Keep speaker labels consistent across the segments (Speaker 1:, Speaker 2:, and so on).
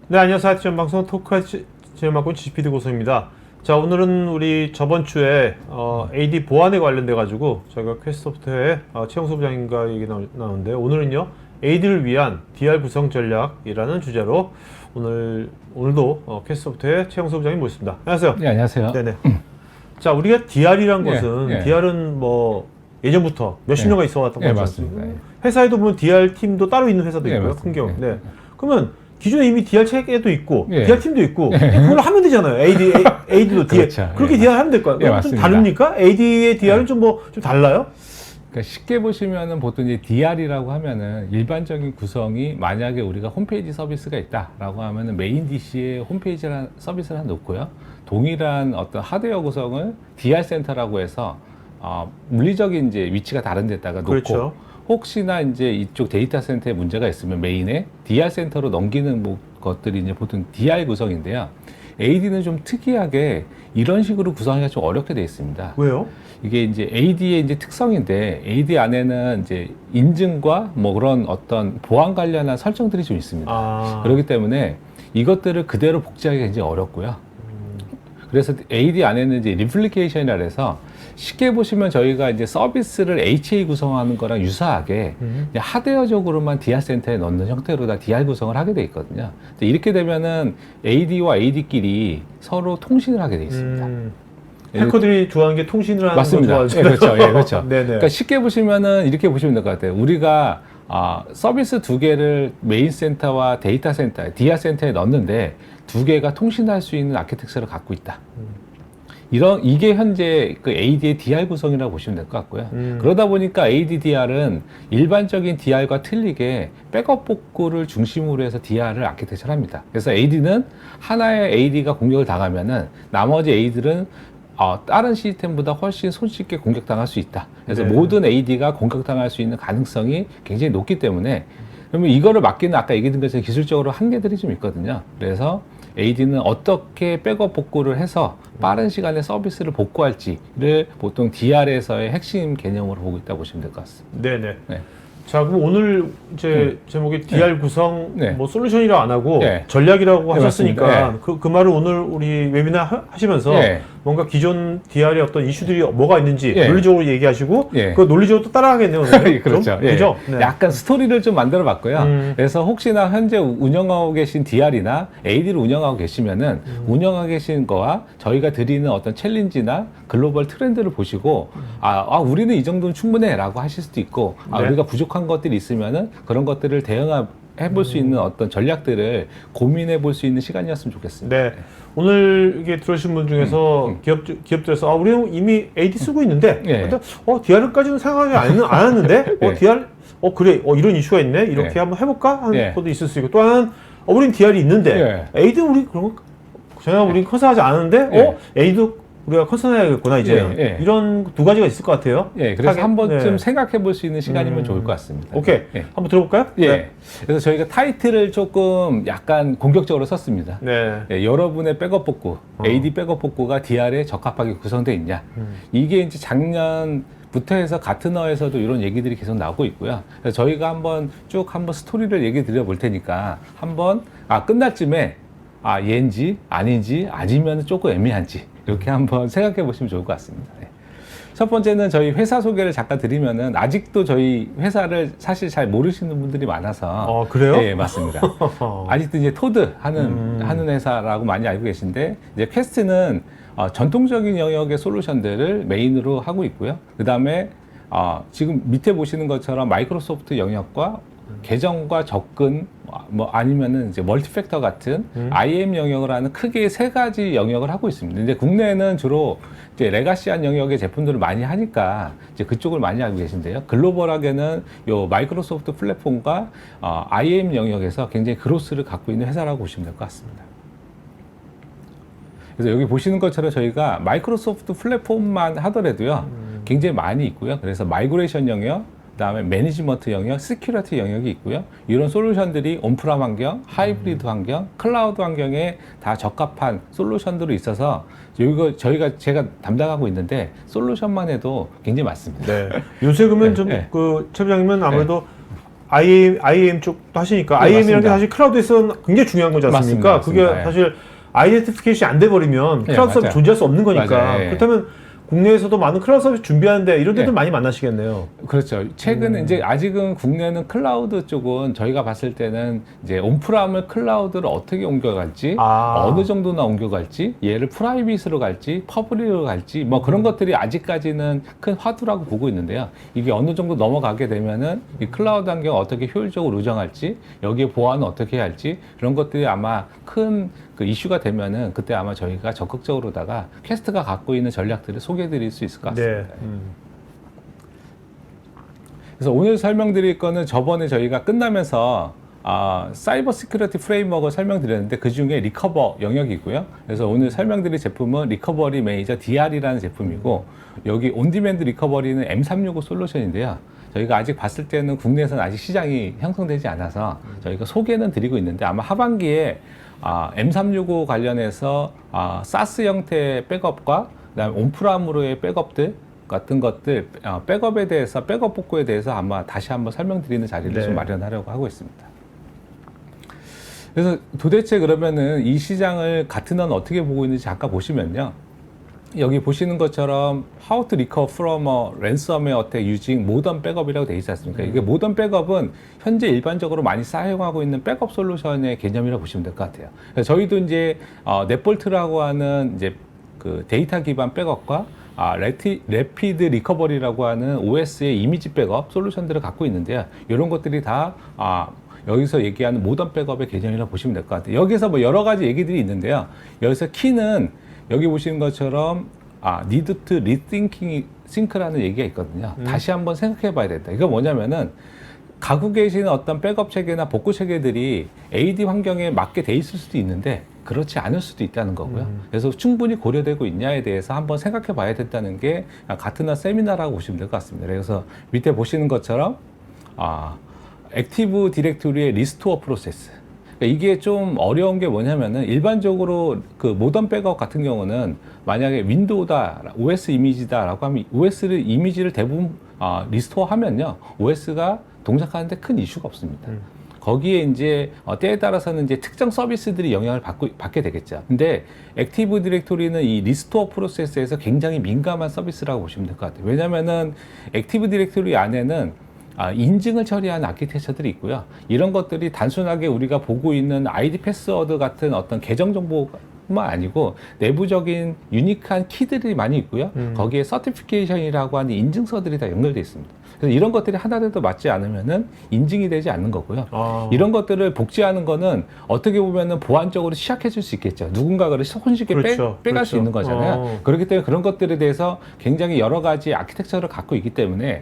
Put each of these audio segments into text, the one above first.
Speaker 1: 네, 안녕하세요. IT 전방송 토크하이트 제휴망권 GPD 고성입니다. 자, 오늘은 우리 저번 주에 AD 보안에 관련돼 가지고 저희가 퀘스트소프트의 최영수 부장님과 얘기 나오는데, 오늘은요 AD를 위한 DR 구성 전략이라는 주제로 오늘도 퀘스트소프트의 최영수 부장님 모셨습니다. 안녕하세요.
Speaker 2: 네, 안녕하세요.
Speaker 1: 네네. 자, 우리가 DR이란 것은 DR은 뭐 예전부터 몇십 년간 있어왔던 거죠.
Speaker 2: 맞습니다.
Speaker 1: 회사에도 보면 DR 팀도 따로 있는 회사도 있고요.
Speaker 2: 맞습니다.
Speaker 1: 큰 경우. 네. 그러면 기존에 이미 DR 체계도 있고 DR 팀도 있고
Speaker 2: 예.
Speaker 1: 그걸 하면 되잖아요. AD도 DR.
Speaker 2: 그렇죠.
Speaker 1: 그렇게 DR 하면 될 거야. 좀
Speaker 2: 맞습니다.
Speaker 1: 다릅니까? AD의 DR은 좀 달라요?
Speaker 2: 그러니까 쉽게 보시면은 보통 이제 DR이라고 하면은 일반적인 구성이, 만약에 우리가 홈페이지 서비스가 있다라고 하면은 메인 DC에 홈페이지라는 서비스를 하나 놓고요. 동일한 어떤 하드웨어 구성을 DR 센터라고 해서 물리적인 이제 위치가 다른 데다가 놓고,
Speaker 1: 그렇죠.
Speaker 2: 혹시나 이제 이쪽 데이터 센터에 문제가 있으면 메인에 DR 센터로 넘기는 것들이 이제 보통 DR 구성인데요. AD는 좀 특이하게 이런 식으로 구성하기가 좀 어렵게 되어 있습니다.
Speaker 1: 왜요?
Speaker 2: 이게 이제 AD의 이제 특성인데, AD 안에는 이제 인증과 뭐 그런 어떤 보안 관련한 설정들이 좀 있습니다. 그렇기 때문에 이것들을 그대로 복제하기가 굉장히 어렵고요. 그래서 AD 안에는 이제 리플리케이션이라 해서, 쉽게 보시면 저희가 이제 서비스를 HA 구성하는 거랑 유사하게 하드웨어적으로만 DR 센터에 넣는 형태로 다 DR 구성을 하게 돼 있거든요. 이렇게 되면은 AD와 AD끼리 서로 통신을 하게 돼 있습니다.
Speaker 1: 해커들이 좋아하는 게 통신을 하는
Speaker 2: 맞습니다.
Speaker 1: 거
Speaker 2: 예, 그렇죠. 예, 그렇죠.
Speaker 1: 네네.
Speaker 2: 그러니까 쉽게 보시면은 이렇게 보시면 될 것 같아요. 우리가 서비스 두 개를 메인 센터와 데이터 센터, DR 센터에 넣는데 두 개가 통신할 수 있는 아키텍처를 갖고 있다. 이게 현재 그 AD의 DR 구성이라고 보시면 될 것 같고요. 그러다 보니까 AD-DR은 일반적인 DR과 틀리게 백업 복구를 중심으로 해서 DR을 아키텍처를 합니다. 그래서 AD는 하나의 AD가 공격을 당하면은 나머지 AD들은 다른 시스템보다 훨씬 손쉽게 공격당할 수 있다. 그래서 모든 AD가 공격당할 수 있는 가능성이 굉장히 높기 때문에, 그러면 이거를 막기는 아까 얘기했던 것처럼 기술적으로 한계들이 좀 있거든요. 그래서 AD는 어떻게 백업 복구를 해서 빠른 시간에 서비스를 복구할지를 보통 DR에서의 핵심 개념으로 보고 있다고 보시면 될 것 같습니다.
Speaker 1: 네네.
Speaker 2: 네.
Speaker 1: 자, 그럼 오늘 이제 제목이 DR 구성,
Speaker 2: 네.
Speaker 1: 뭐 솔루션이라고 안 하고
Speaker 2: 네.
Speaker 1: 전략이라고
Speaker 2: 네,
Speaker 1: 하셨으니까
Speaker 2: 맞습니다.
Speaker 1: 그 말을 오늘 우리 웨비나 하시면서 뭔가 기존 DR의 어떤 이슈들이 뭐가 있는지 논리적으로 얘기하시고 그 논리적으로 또 따라가겠네요. 오늘.
Speaker 2: 그렇죠.
Speaker 1: 그죠? 네.
Speaker 2: 약간 스토리를 좀 만들어 봤고요. 그래서 혹시나 현재 운영하고 계신 DR이나 AD를 운영하고 계시면은 운영하고 계신 거와 저희가 드리는 어떤 챌린지나 글로벌 트렌드를 보시고 우리는 이 정도는 충분해 라고 하실 수도 있고, 우리가 부족한 것들이 있으면은 그런 것들을 해볼 수 있는 어떤 전략들을 고민해 볼 수 있는 시간이었으면 좋겠습니다.
Speaker 1: 네. 오늘 이게 들으신 분 중에서 기업들에서 우리는 이미 AD 쓰고 있는데 DR까지는 생각하지 않았는데 DR 그래 이런 이슈가 있네 이렇게 한번 해볼까 하는 것도 있을 수 있고, 또 하나는 우린 DR이 있는데 AD는 우리 그런 거 전혀 우린 컨설하지 않았는데 AD도 우리가 컨설해야겠구나 이제 이런 두 가지가 있을 것 같아요.
Speaker 2: 그래서 한 번쯤 생각해 볼 수 있는 시간이면 좋을 것 같습니다.
Speaker 1: 오케이. 한번 들어볼까요?
Speaker 2: 그래서 저희가 타이틀을 조금 약간 공격적으로 썼습니다. 여러분의 백업 복구, AD 백업 복구가 DR에 적합하게 구성되어 있냐. 이게 이제 작년부터 해서 가트너에서도 이런 얘기들이 계속 나오고 있고요. 그래서 저희가 한번 스토리를 얘기 드려 볼 테니까 한번 끝날 쯤에 얘인지 아닌지 아니면 조금 애매한지 이렇게 한번 생각해 보시면 좋을 것 같습니다. 첫 번째는 저희 회사 소개를 잠깐 드리면은, 아직도 저희 회사를 사실 잘 모르시는 분들이 많아서.
Speaker 1: 그래요?
Speaker 2: 네, 맞습니다. 아직도 이제 토드 하는 회사라고 많이 알고 계신데, 이제 퀘스트는 전통적인 영역의 솔루션들을 메인으로 하고 있고요. 그 다음에 지금 밑에 보시는 것처럼 마이크로소프트 영역과 계정과 접근, 아니면은 이제 멀티팩터 같은 IAM 영역을 하는 크게 세 가지 영역을 하고 있습니다. 근데 국내에는 주로 이제 레가시한 영역의 제품들을 많이 하니까 이제 그쪽을 많이 알고 계신데요. 글로벌하게는 요 마이크로소프트 플랫폼과 IAM 영역에서 굉장히 그로스를 갖고 있는 회사라고 보시면 될 것 같습니다. 그래서 여기 보시는 것처럼 저희가 마이크로소프트 플랫폼만 하더라도요, 굉장히 많이 있고요. 그래서 마이그레이션 영역, 그다음에 매니지먼트 영역, 시큐리티 영역이 있고요. 이런 솔루션들이 온프람 환경, 하이브리드 환경, 클라우드 환경에 다 적합한 솔루션들이 있어서 제가 담당하고 있는데 솔루션만 해도 굉장히 많습니다.
Speaker 1: 네. 요새 그러면 좀 최 부장님은 아무래도 IAM 쪽도 하시니까 IAM이라는 게 사실 클라우드에서는 굉장히 중요한 거지 않습니까?
Speaker 2: 맞습니다.
Speaker 1: 그게 사실 아이덴티피케이션이 안 돼버리면 클라우드 서비스 존재할 수 없는 거니까.
Speaker 2: 맞아요.
Speaker 1: 그렇다면 국내에서도 많은 클라우드 서비스 준비하는데 이런 데도 많이 만나시겠네요.
Speaker 2: 그렇죠. 최근에 이제 아직은 국내는 클라우드 쪽은 저희가 봤을 때는 이제 온프람을 클라우드로 어떻게 옮겨갈지, 어느 정도나 옮겨갈지, 얘를 프라이빗으로 갈지, 퍼블릭으로 갈지, 뭐 그런 것들이 아직까지는 큰 화두라고 보고 있는데요. 이게 어느 정도 넘어가게 되면은 이 클라우드 환경 어떻게 효율적으로 운영할지, 여기에 보안은 어떻게 해야 할지 이런 것들이 아마 큰 그 이슈가 되면은 그때 아마 저희가 적극적으로다가 퀘스트가 갖고 있는 전략들을 소개해드릴 수 있을 것 같습니다.
Speaker 1: 네.
Speaker 2: 그래서 오늘 설명드릴 거는 저번에 저희가 끝나면서 사이버 시큐리티 프레임워크를 설명드렸는데 그 중에 리커버 영역이고요. 그래서 오늘 설명드릴 제품은 리커버리 매니저 DR이라는 제품이고 여기 온디맨드 리커버리는 M365 솔루션인데요. 저희가 아직 봤을 때는 국내에서는 아직 시장이 형성되지 않아서 저희가 소개는 드리고 있는데 아마 하반기에 M365 관련해서 사스 형태의 백업과 그다음에 온프람으로의 백업들 같은 것들 백업에 대해서 백업 복구에 대해서 아마 다시 한번 설명드리는 자리를 좀 마련하려고 하고 있습니다. 그래서 도대체 그러면은 이 시장을 가트너는 어떻게 보고 있는지 잠깐 보시면요. 여기 보시는 것처럼 How to recover from a ransomware attack using modern backup이라고 되어 있지 않습니까? 이게 모던 백업은 현재 일반적으로 많이 사용하고 있는 백업 솔루션의 개념이라고 보시면 될 것 같아요. 그래서 저희도 이제 넷볼트라고 하는 이제 그 데이터 기반 백업과 래피드 리커버리라고 하는 OS의 이미지 백업 솔루션들을 갖고 있는데요. 이런 것들이 다 여기서 얘기하는 모던 백업의 개념이라고 보시면 될 것 같아요. 여기서 뭐 여러 가지 얘기들이 있는데요. 여기서 키는 여기 보시는 것처럼 need to rethink라는 얘기가 있거든요. 다시 한번 생각해 봐야 된다. 이거 뭐냐면은 갖고 계시는 어떤 백업 체계나 복구 체계들이 AD 환경에 맞게 돼 있을 수도 있는데 그렇지 않을 수도 있다는 거고요. 그래서 충분히 고려되고 있냐에 대해서 한번 생각해 봐야 된다는 게 가트너 세미나라고 보시면 될 것 같습니다. 그래서 밑에 보시는 것처럼 액티브 디렉토리의 리스토어 프로세스. 이게 좀 어려운 게 뭐냐면은 일반적으로 그 모던 백업 같은 경우는 만약에 윈도우다, OS 이미지다라고 하면 OS를 이미지를 대부분 리스토어 하면요. OS가 동작하는데 큰 이슈가 없습니다. 거기에 이제 때에 따라서는 이제 특정 서비스들이 영향을 받게 되겠죠. 근데 액티브 디렉토리는 이 리스토어 프로세스에서 굉장히 민감한 서비스라고 보시면 될 것 같아요. 왜냐면은 액티브 디렉토리 안에는 인증을 처리하는 아키텍처들이 있고요. 이런 것들이 단순하게 우리가 보고 있는 아이디 패스워드 같은 어떤 계정 정보뿐만 아니고 내부적인 유니크한 키들이 많이 있고요. 거기에 서티피케이션이라고 하는 인증서들이 다 연결되어 있습니다. 그래서 이런 것들이 하나라도 맞지 않으면은 인증이 되지 않는 거고요. 이런 것들을 복제하는 거는 어떻게 보면은 보안적으로 취약해 줄 수 있겠죠. 누군가를 손쉽게 빼갈 수 있는 거잖아요. 그렇기 때문에 그런 것들에 대해서 굉장히 여러 가지 아키텍처를 갖고 있기 때문에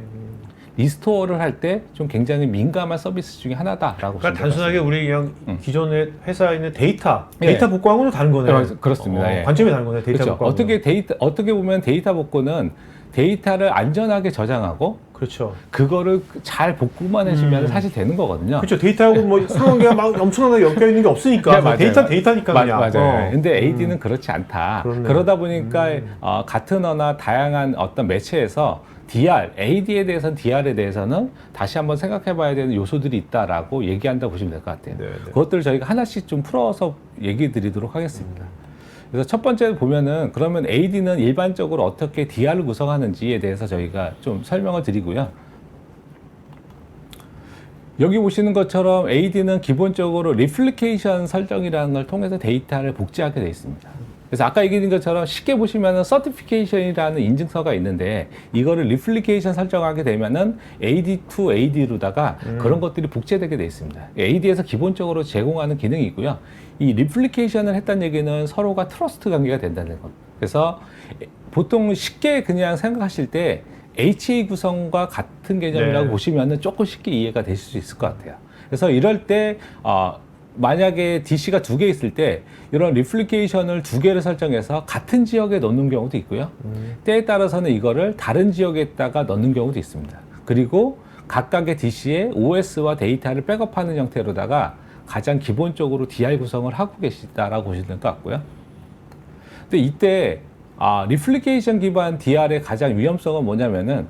Speaker 2: 리스토어를 할 때 좀 굉장히 민감한 서비스 중에 하나다라고.
Speaker 1: 그러니까 단순하게 우리 그냥 기존의 회사에 있는 데이터 복구하고는 다른 거네요.
Speaker 2: 그렇습니다.
Speaker 1: 관점이 다른 거네요. 데이터
Speaker 2: 그렇죠.
Speaker 1: 복구.
Speaker 2: 어떻게 보면 데이터 복구는 데이터를 안전하게 저장하고
Speaker 1: 그렇죠.
Speaker 2: 그거를 잘 복구만 해주면 사실 되는 거거든요.
Speaker 1: 그렇죠. 데이터하고 뭐 상관계가 막 엄청나게 엮여 있는 게 없으니까 데이터니까 그냥.
Speaker 2: 맞아요. 근데 AD는 그렇지 않다.
Speaker 1: 그렇네요.
Speaker 2: 그러다 보니까 같은 언어나 다양한 어떤 매체에서 AD에 대해서는 DR에 대해서는 다시 한번 생각해 봐야 되는 요소들이 있다라고 얘기한다고 보시면 될 것 같아요.
Speaker 1: 네네.
Speaker 2: 그것들을 저희가 하나씩 좀 풀어서 얘기 드리도록 하겠습니다. 그래서 첫 번째 보면은 그러면 AD는 일반적으로 어떻게 DR을 구성하는지에 대해서 저희가 좀 설명을 드리고요. 여기 보시는 것처럼 AD는 기본적으로 리플리케이션 설정이라는 걸 통해서 데이터를 복제하게 되어 있습니다. 그래서 아까 얘기한 것처럼 쉽게 보시면은 서티피케이션이라는 인증서가 있는데 이거를 리플리케이션 설정하게 되면은 AD to AD로다가 그런 것들이 복제되게 되어 있습니다. AD에서 기본적으로 제공하는 기능이 있고요. 이 리플리케이션을 했다는 얘기는 서로가 트러스트 관계가 된다는 겁니다. 그래서 보통 쉽게 그냥 생각하실 때 HA 구성과 같은 개념이라고 보시면은 조금 쉽게 이해가 되실 수 있을 것 같아요. 그래서 이럴 때 만약에 DC가 2개 있을 때 이런 리플리케이션을 2개를 설정해서 같은 지역에 넣는 경우도 있고요. 때에 따라서는 이거를 다른 지역에다가 넣는 경우도 있습니다. 그리고 각각의 DC에 OS와 데이터를 백업하는 형태로다가 가장 기본적으로 DR 구성을 하고 계시다라고 보시면 될 것 같고요. 근데 이때 리플리케이션 기반 DR의 가장 위험성은 뭐냐면은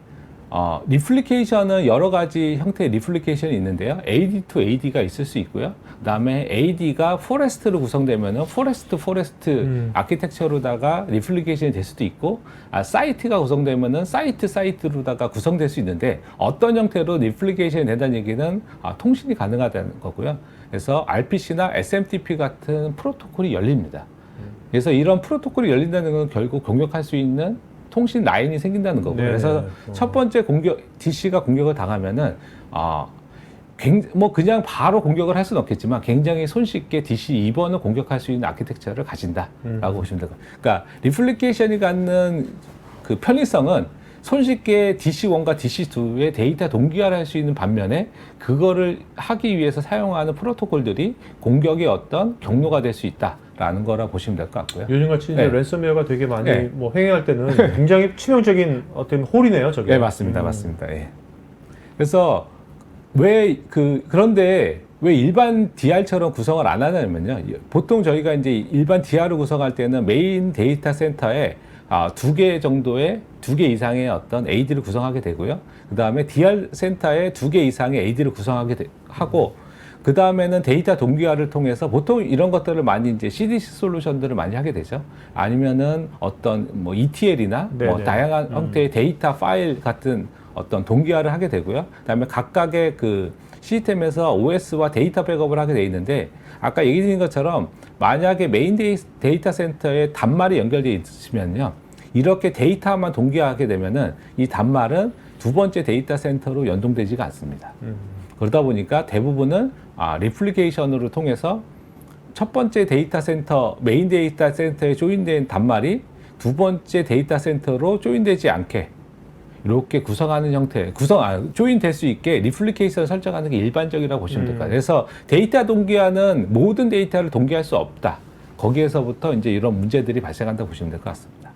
Speaker 2: 리플리케이션은 여러 가지 형태의 리플리케이션이 있는데요. AD to AD가 있을 수 있고요. 그 다음에 AD가 포레스트로 구성되면은 포레스트 아키텍처로다가 리플리케이션이 될 수도 있고, 사이트가 구성되면은 사이트로다가 구성될 수 있는데, 어떤 형태로 리플리케이션이 된다는 얘기는 통신이 가능하다는 거고요. 그래서 RPC나 SMTP 같은 프로토콜이 열립니다. 그래서 이런 프로토콜이 열린다는 건 결국 공격할 수 있는 통신 라인이 생긴다는 거고요. 그래서 첫 번째 DC가 공격을 당하면은, 그냥 바로 공격을 할 수는 없겠지만 굉장히 손쉽게 DC 2번을 공격할 수 있는 아키텍처를 가진다라고 보시면 돼요. 그러니까 리플리케이션이 갖는 그 편의성은 손쉽게 DC1과 DC2의 데이터 동기화를 할 수 있는 반면에, 그거를 하기 위해서 사용하는 프로토콜들이 공격의 어떤 경로가 될 수 있다라는 거라 보시면 될 것 같고요.
Speaker 1: 요즘같이 이제 랜섬웨어가 되게 많이 뭐 횡행할 때는 굉장히 치명적인 어떤 홀이네요, 저게.
Speaker 2: 네, 맞습니다. 맞습니다. 예. 그래서 그런데 왜 일반 DR처럼 구성을 안 하냐면요. 보통 저희가 이제 일반 DR을 구성할 때는 메인 데이터 센터에 두 개 이상의 어떤 AD를 구성하게 되고요. 그 다음에 DR 센터에 2개 이상의 AD를 구성하게 하고, 그 다음에는 데이터 동기화를 통해서 보통 이런 것들을 많이 이제 CDC 솔루션들을 많이 하게 되죠. 아니면은 어떤 뭐 ETL이나 뭐 다양한 형태의 데이터 파일 같은 어떤 동기화를 하게 되고요. 그 다음에 각각의 그 시스템에서 OS와 데이터 백업을 하게 돼 있는데, 아까 얘기 드린 것처럼 만약에 메인 데이터 센터에 단말이 연결되어 있으면요, 이렇게 데이터만 동기화하게 되면은 이 단말은 두 번째 데이터 센터로 연동되지가 않습니다. 그러다 보니까 대부분은 리플리케이션으로 통해서 첫 번째 데이터 센터, 메인 데이터 센터에 조인된 단말이 두 번째 데이터 센터로 조인되지 않게 이렇게 구성하는 형태, 조인될 수 있게 리플리케이션을 설정하는 게 일반적이라고 보시면 될 것 같아요. 그래서 데이터 동기화는 모든 데이터를 동기화할 수 없다. 거기에서부터 이제 이런 문제들이 발생한다고 보시면 될 것 같습니다.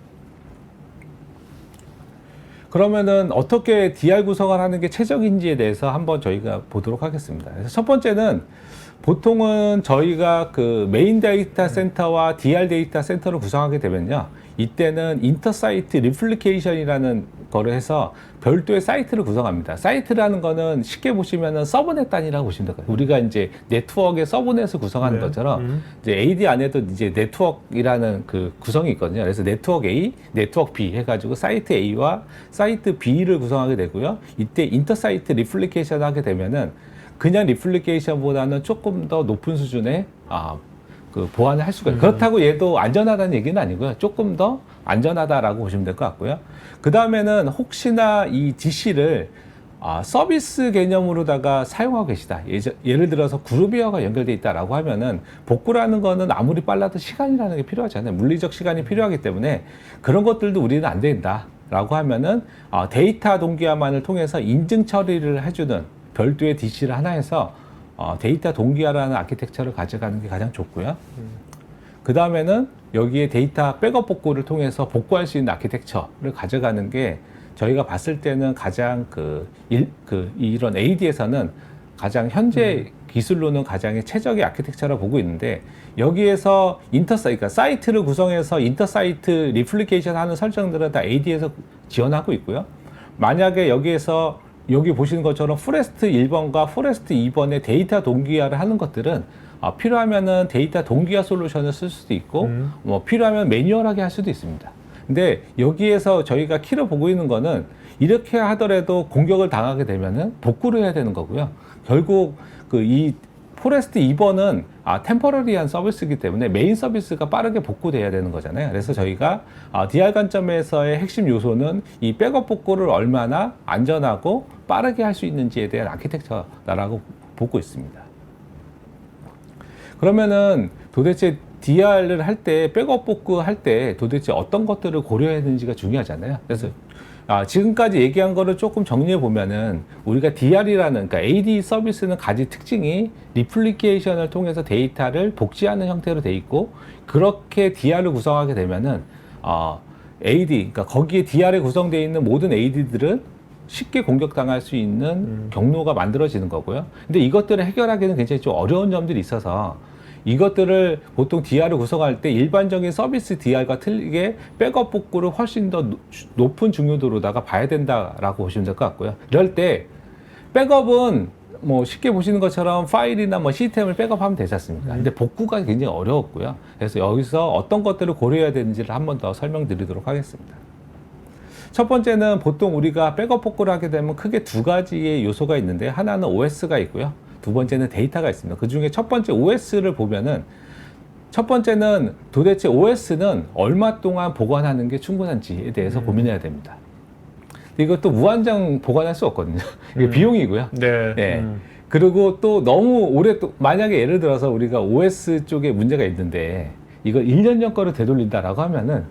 Speaker 2: 그러면은 어떻게 DR 구성을 하는 게 최적인지에 대해서 한번 저희가 보도록 하겠습니다. 그래서 첫 번째는, 보통은 저희가 그 메인 데이터 센터와 DR 데이터 센터를 구성하게 되면요, 이때는 인터사이트 리플리케이션이라는 거를 해서 별도의 사이트를 구성합니다. 사이트라는 거는 쉽게 보시면은 서브넷 단위라고 보시면 돼요. 우리가 이제 네트워크의 서브넷을 구성하는 것처럼 이제 AD 안에도 이제 네트워크라는 그 구성이 있거든요. 그래서 네트워크 A, 네트워크 B 해가지고 사이트 A와 사이트 B를 구성하게 되고요. 이때 인터사이트 리플리케이션 하게 되면은 그냥 리플리케이션보다는 조금 더 높은 수준의 그 보완을 할 수가 있어요. 그렇다고 얘도 안전하다는 얘기는 아니고요. 조금 더 안전하다라고 보시면 될 것 같고요. 그 다음에는 혹시나 이 DC를 서비스 개념으로다가 사용하고 계시다. 예를 들어서 그룹웨어가 연결되어 있다라고 하면은 복구라는 거는 아무리 빨라도 시간이라는 게 필요하잖아요. 물리적 시간이 필요하기 때문에 그런 것들도 우리는 안 된다라고 하면은 데이터 동기화만을 통해서 인증 처리를 해주는 별도의 DC를 하나 해서 데이터 동기화라는 아키텍처를 가져가는 게 가장 좋고요. 그 다음에는 여기에 데이터 백업 복구를 통해서 복구할 수 있는 아키텍처를 가져가는 게 저희가 봤을 때는 가장 이런 AD에서는 가장 현재 기술로는 가장 최적의 아키텍처라고 보고 있는데, 여기에서 그러니까 사이트를 구성해서 인터사이트 리플리케이션 하는 설정들은 다 AD에서 지원하고 있고요. 만약에 여기 보시는 것처럼 포레스트 1번과 포레스트 2번의 데이터 동기화를 하는 것들은 필요하면은 데이터 동기화 솔루션을 쓸 수도 있고, 뭐 필요하면 매뉴얼하게 할 수도 있습니다. 근데 여기에서 저희가 키로 보고 있는 거는, 이렇게 하더라도 공격을 당하게 되면은 복구를 해야 되는 거고요. 결국 이 포레스트 2번은 템퍼러리한 서비스이기 때문에 메인 서비스가 빠르게 복구돼야 되는 거잖아요. 그래서 저희가 DR 관점에서의 핵심 요소는 이 백업 복구를 얼마나 안전하고 빠르게 할 수 있는지에 대한 아키텍처라고 보고 있습니다. 그러면은 도대체 DR을 할 때, 백업 복구 할 때 도대체 어떤 것들을 고려해야 되는지가 중요하잖아요. 그래서 지금까지 얘기한 거를 조금 정리해 보면은, 우리가 DR이라는, 그러니까 AD 서비스는 가지 특징이 리플리케이션을 통해서 데이터를 복제하는 형태로 돼 있고, 그렇게 DR을 구성하게 되면은 AD, 그러니까 거기에 DR에 구성되어 있는 모든 AD들은 쉽게 공격당할 수 있는 경로가 만들어지는 거고요. 근데 이것들을 해결하기는 굉장히 좀 어려운 점들이 있어서 이것들을 보통 DR을 구성할 때 일반적인 서비스 DR과 틀리게 백업 복구를 훨씬 더 높은 중요도로다가 봐야 된다라고 보시면 될 것 같고요. 이럴 때 백업은 뭐 쉽게 보시는 것처럼 파일이나 뭐 시스템을 백업하면 되지 않습니까? 근데 복구가 굉장히 어려웠고요. 그래서 여기서 어떤 것들을 고려해야 되는지를 한 번 더 설명드리도록 하겠습니다. 첫 번째는 보통 우리가 백업 복구를 하게 되면 크게 두 가지의 요소가 있는데 하나는 OS가 있고요. 두 번째는 데이터가 있습니다. 그 중에 첫 번째 OS를 보면은 첫 번째는 도대체 OS는 얼마 동안 보관하는 게 충분한지에 대해서 고민해야 됩니다. 이것도 무한정 보관할 수 없거든요. 이게 비용이고요.
Speaker 1: 네.
Speaker 2: 네. 그리고 또 너무 오래 또 만약에 예를 들어서 우리가 OS 쪽에 문제가 있는데 이거 1년 전 거를 되돌린다라고 하면은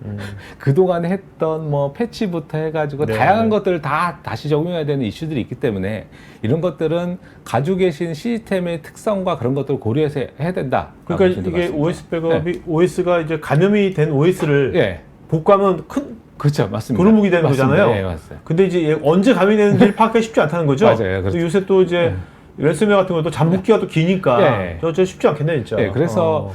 Speaker 2: 그동안 했던 뭐 패치부터 해가지고
Speaker 1: 네.
Speaker 2: 다양한 것들을 다 다시 적용해야 되는 이슈들이 있기 때문에 이런 것들은 가지고 계신 시스템의 특성과 그런 것들을 고려해서 해야 된다.
Speaker 1: 그러니까 이게 OS 백업이 OS가 이제 감염이 된 OS를
Speaker 2: 예.
Speaker 1: 복구하면 큰
Speaker 2: 그렇죠. 맞습니다.
Speaker 1: 도루묵이 되는
Speaker 2: 맞습니다.
Speaker 1: 거잖아요.
Speaker 2: 예, 맞습니다.
Speaker 1: 근데 이제 얘 언제 감염이 되는지 파악하기 쉽지 않다는 거죠.
Speaker 2: 맞아요. 그렇죠.
Speaker 1: 요새 또 이제 랜섬웨어 같은 것도 잠복기가 또 기니까
Speaker 2: 네.
Speaker 1: 저 쉽지 않겠네 진짜.
Speaker 2: 네, 그래서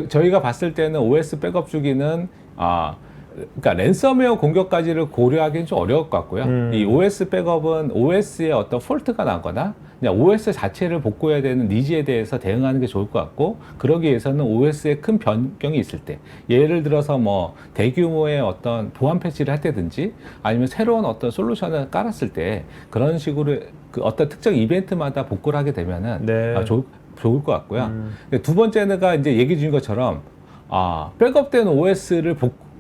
Speaker 2: 저희가 봤을 때는 OS 백업 주기는 그러니까 랜섬웨어 공격까지를 고려하기는 좀 어려울 것 같고요. 이 OS 백업은 OS에 어떤 폴트가 나거나 그냥 OS 자체를 복구해야 되는 니즈에 대해서 대응하는 게 좋을 것 같고, 그러기 위해서는 OS에 큰 변경이 있을 때, 예를 들어서 뭐 대규모의 어떤 보안 패치를 할 때든지 아니면 새로운 어떤 솔루션을 깔았을 때 그런 식으로 그 어떤 특정 이벤트마다 복구를 하게 되면은
Speaker 1: 네.
Speaker 2: 좋을 것 같고요. 두 번째가 이제 얘기 주신 것처럼 백업된 OS를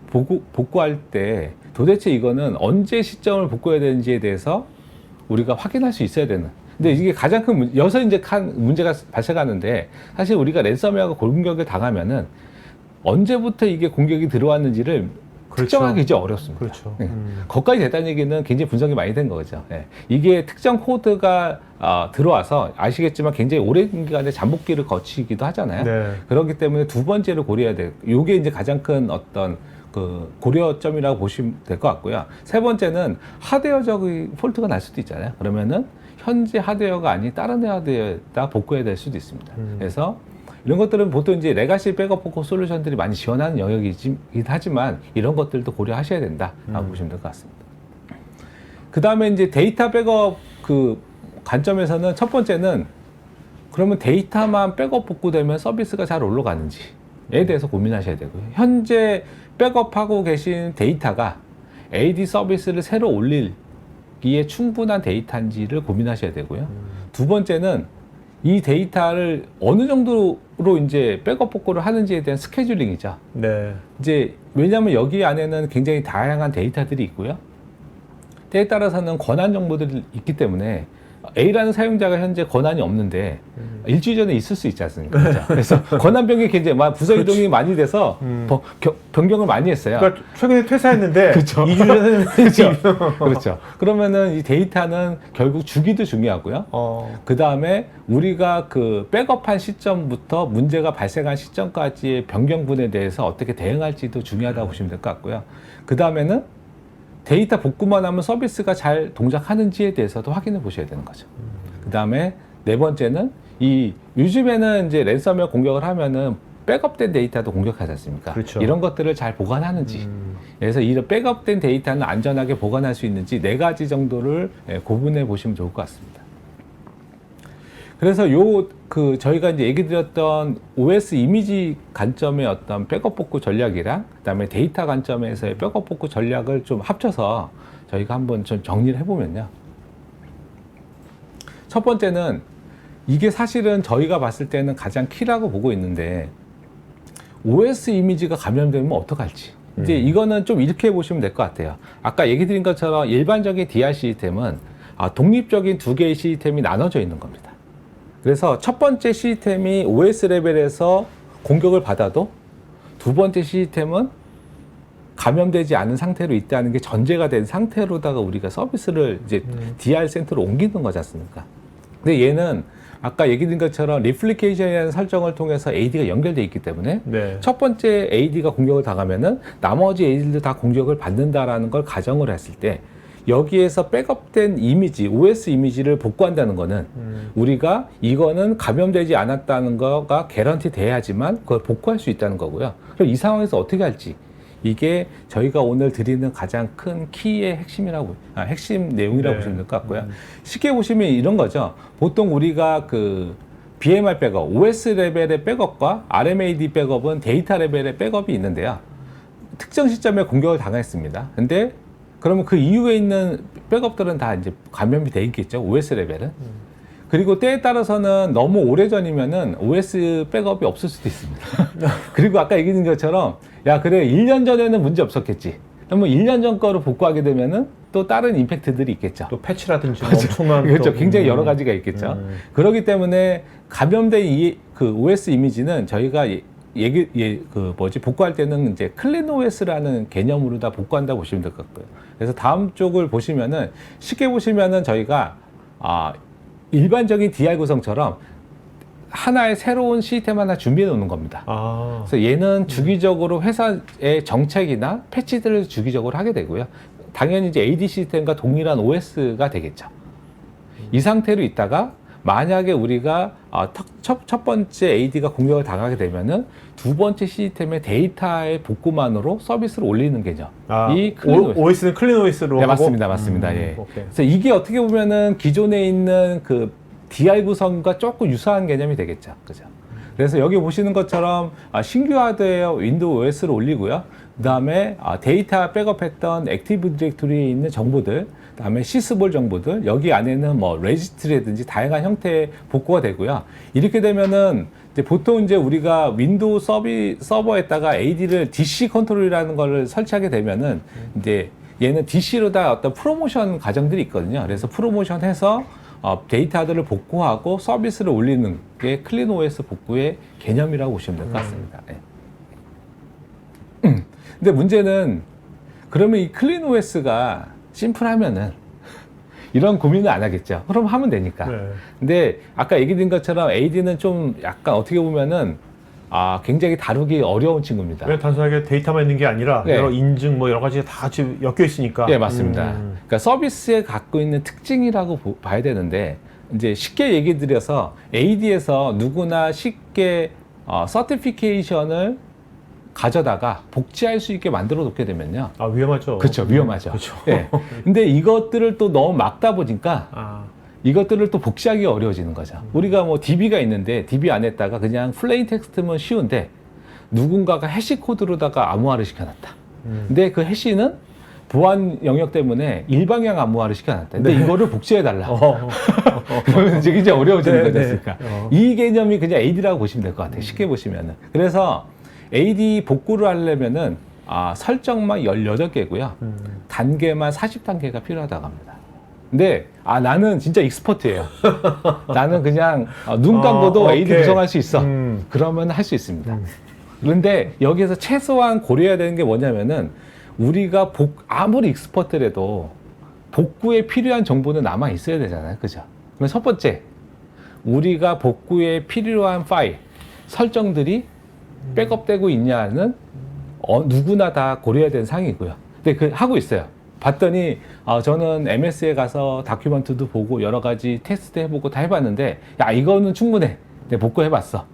Speaker 2: 복구할 때 도대체 이거는 언제 시점을 복구해야 되는지에 대해서 우리가 확인할 수 있어야 되는. 근데 이게 가장 큰 여기서 이제 문제가 발생하는데, 사실 우리가 랜섬웨어가 공격을 당하면은 언제부터 이게 공격이 들어왔는지를
Speaker 1: 그렇죠.
Speaker 2: 특정하기 이제 어렵습니다.
Speaker 1: 그렇죠.
Speaker 2: 네. 거기까지 됐다는 얘기는 굉장히 분석이 많이 된 거죠. 네. 이게 특정 코드가 들어와서 아시겠지만 굉장히 오랜 기간의 잠복기를 거치기도 하잖아요.
Speaker 1: 네.
Speaker 2: 그렇기 때문에 두 번째를 고려해야 돼요. 이게 이제 가장 큰 어떤 그 고려점이라고 보시면 될 것 같고요. 세 번째는 하드웨어적인 폴트가 날 수도 있잖아요. 그러면은 현재 하드웨어가 아닌 다른 하드웨어에다 복구해야 될 수도 있습니다. 그래서 이런 것들은 보통 이제 레가시 백업 복구 솔루션들이 많이 지원하는 영역이긴 하지만 이런 것들도 고려하셔야 된다라고 보시면 될 것 같습니다. 그 다음에 이제 데이터 백업 그 관점에서는 첫 번째는 그러면 데이터만 백업 복구되면 서비스가 잘 올라가는지에 대해서 고민하셔야 되고요. 현재 백업하고 계신 데이터가 AD 서비스를 새로 올리기에 충분한 데이터인지를 고민하셔야 되고요. 두 번째는 이 데이터를 어느 정도로 이제 백업 복구를 하는지에 대한 스케줄링이죠.
Speaker 1: 네.
Speaker 2: 이제 왜냐하면 여기 안에는 굉장히 다양한 데이터들이 있고요. 때에 따라서는 권한 정보들이 있기 때문에 A라는 사용자가 현재 권한이 없는데 일주일 전에 있을 수 있지 않습니까? 그렇죠? 그래서 권한 변경이 굉장히 부서 이동이 많이 돼서 변경을 많이 했어요.
Speaker 1: 그러니까 최근에 퇴사했는데
Speaker 2: 그렇죠.
Speaker 1: 2주 전에
Speaker 2: 그렇죠. 그렇죠. 그러면은 이 데이터는 결국 주기도 중요하고요. 그 다음에 우리가 그 백업한 시점부터 문제가 발생한 시점까지의 변경분에 대해서 어떻게 대응할지도 중요하다고 보시면 될 것 같고요. 그 다음에는 데이터 복구만 하면 서비스가 잘 동작하는지에 대해서도 확인해 보셔야 되는 거죠. 그 다음에 네 번째는 요즘에는 이제 랜섬웨어 공격을 하면은 백업된 데이터도 공격하지 않습니까?
Speaker 1: 그렇죠.
Speaker 2: 이런 것들을 잘 보관하는지. 그래서 이런 백업된 데이터는 안전하게 보관할 수 있는지 네 가지 정도를 구분해 보시면 좋을 것 같습니다. 그래서 저희가 이제 얘기 드렸던 OS 이미지 관점의 어떤 백업 복구 전략이랑 그다음에 데이터 관점에서의 백업 복구 전략을 좀 합쳐서 저희가 한번 좀 정리를 해보면요. 첫 번째는 이게 사실은 저희가 봤을 때는 가장 키라고 보고 있는데, OS 이미지가 감염되면 어떡할지. 이제 이거는 좀 이렇게 보시면 될 것 같아요. 아까 얘기 드린 것처럼 일반적인 DR 시스템은 독립적인 두 개의 시스템이 나눠져 있는 겁니다. 그래서 첫 번째 시스템이 OS 레벨에서 공격을 받아도 두 번째 시스템은 감염되지 않은 상태로 있다는 게 전제가 된 상태로다가 우리가 서비스를 이제 DR 센터로 옮기는 거지 않습니까? 근데 얘는 아까 얘기 드린 것처럼 리플리케이션이라는 설정을 통해서 AD가 연결되어 있기 때문에
Speaker 1: 네.
Speaker 2: 첫 번째 AD가 공격을 당하면은 나머지 AD들도 다 공격을 받는다라는 걸 가정을 했을 때 여기에서 백업된 이미지, OS 이미지를 복구한다는 거는 우리가 이거는 감염되지 않았다는 거가 개런티 돼야지만 그걸 복구할 수 있다는 거고요. 그럼 이 상황에서 어떻게 할지 이게 저희가 오늘 드리는 가장 큰 키의 핵심 내용이라고 보시면 될 것 같고요. 쉽게 보시면 이런 거죠. 보통 우리가 그 BMR 백업, OS 레벨의 백업과 RMAD 백업은 데이터 레벨의 백업이 있는데요. 특정 시점에 공격을 당했습니다. 근데 그러면 그 이후에 있는 백업들은 다 이제 감염이 돼 있겠죠. OS 레벨은. 그리고 때에 따라서는 너무 오래 전이면은 OS 백업이 없을 수도 있습니다. 그리고 아까 얘기한 것처럼 야, 그래. 1년 전에는 문제 없었겠지. 그러면 1년 전 거로 복구하게 되면은 또 다른 임팩트들이 있겠죠.
Speaker 1: 또 패치라든지 엄청난
Speaker 2: 그렇죠. 굉장히 여러 가지가 있겠죠. 그렇기 때문에 감염된 그 OS 이미지는 저희가 복구할 때는 이제 클린 OS라는 개념으로 다 복구한다고 보시면 될 것 같고요. 그래서 다음 쪽을 보시면은 쉽게 보시면은 저희가 일반적인 DR 구성처럼 하나의 새로운 시스템 하나 준비해 놓는 겁니다. 그래서 얘는 주기적으로 회사의 정책이나 패치들을 주기적으로 하게 되고요. 당연히 이제 AD 시스템과 동일한 OS가 되겠죠. 이 상태로 있다가 만약에 우리가 첫 번째 AD가 공격을 당하게 되면은 두 번째 시스템의 데이터의 복구만으로 서비스를 올리는 개념. 이 클린
Speaker 1: OS는 클린 OS로
Speaker 2: 네,
Speaker 1: 하고?
Speaker 2: 맞습니다. 맞습니다. 예.
Speaker 1: 오케이.
Speaker 2: 그래서 이게 어떻게 보면은 기존에 있는 그 DR 구성과 조금 유사한 개념이 되겠죠. 그죠? 그래서 여기 보시는 것처럼 신규 하드웨어 윈도우 OS를 올리고요. 그 다음에 데이터 백업했던 액티브 디렉토리에 있는 정보들, 그 다음에 시스볼 정보들, 여기 안에는 뭐 레지스트리라든지 다양한 형태의 복구가 되고요. 이렇게 되면은 이제 보통 이제 우리가 윈도우 서버에다가 AD를 DC 컨트롤이라는 걸 설치하게 되면은 이제 얘는 DC로 다 어떤 프로모션 과정들이 있거든요. 그래서 프로모션 해서 데이터들을 복구하고 서비스를 올리는 게 클린 OS 복구의 개념이라고 보시면 될 것 같습니다. 근데 문제는 그러면 이 클린 OS가 심플하면은 이런 고민을 안 하겠죠. 그럼 하면 되니까.
Speaker 1: 네.
Speaker 2: 근데 아까 얘기드린 것처럼 AD는 좀 약간 어떻게 보면은 굉장히 다루기 어려운 친구입니다.
Speaker 1: 왜 단순하게 데이터만 있는 게 아니라
Speaker 2: 네.
Speaker 1: 여러 인증 뭐 여러 가지 다 같이 엮여 있으니까.
Speaker 2: 네, 맞습니다. 그러니까 서비스에 갖고 있는 특징이라고 봐야 되는데 이제 쉽게 얘기 드려서 AD에서 누구나 쉽게 서티피케이션을 가져다가 복제할 수 있게 만들어 놓게 되면요.
Speaker 1: 위험하죠.
Speaker 2: 그렇죠. 위험하죠.
Speaker 1: 그렇죠.
Speaker 2: 네. 근데 이것들을 또 너무 막다 보니까 이것들을 또 복제하기 어려워지는 거죠. 우리가 뭐 DB가 있는데 DB 안에다가 그냥 플레인 텍스트면 쉬운데 누군가가 해시 코드로다가 암호화를 시켜놨다. 근데 그 해시는 보안 영역 때문에 일방향 암호화를 시켜놨다. 근데
Speaker 1: 네.
Speaker 2: 이거를 복제해달라. 그러면 이제 굉장히 어려워지는 거지 않습니까? 이 개념이 그냥 AD라고 보시면 될 것 같아요. 쉽게 보시면은. 그래서 AD 복구를 하려면은 설정만 18개고요. 단계만 40단계가 필요하다고 합니다. 근데 나는 진짜 익스퍼트예요. 나는 그냥 눈 감고도 AD 구성할 수 있어. 그러면 할 수 있습니다. 그런데 여기에서 최소한 고려해야 되는 게 뭐냐면은 우리가 아무리 익스퍼트라도 복구에 필요한 정보는 남아 있어야 되잖아요. 그죠? 그럼 첫 번째, 우리가 복구에 필요한 파일, 설정들이 백업되고 있냐는 누구나 다 고려해야 되는 사항이고요. 근데 하고 있어요. 봤더니 저는 MS에 가서 다큐멘트도 보고 여러 가지 테스트 해보고 다 해봤는데 야, 이거는 충분해. 내가 복구해봤어.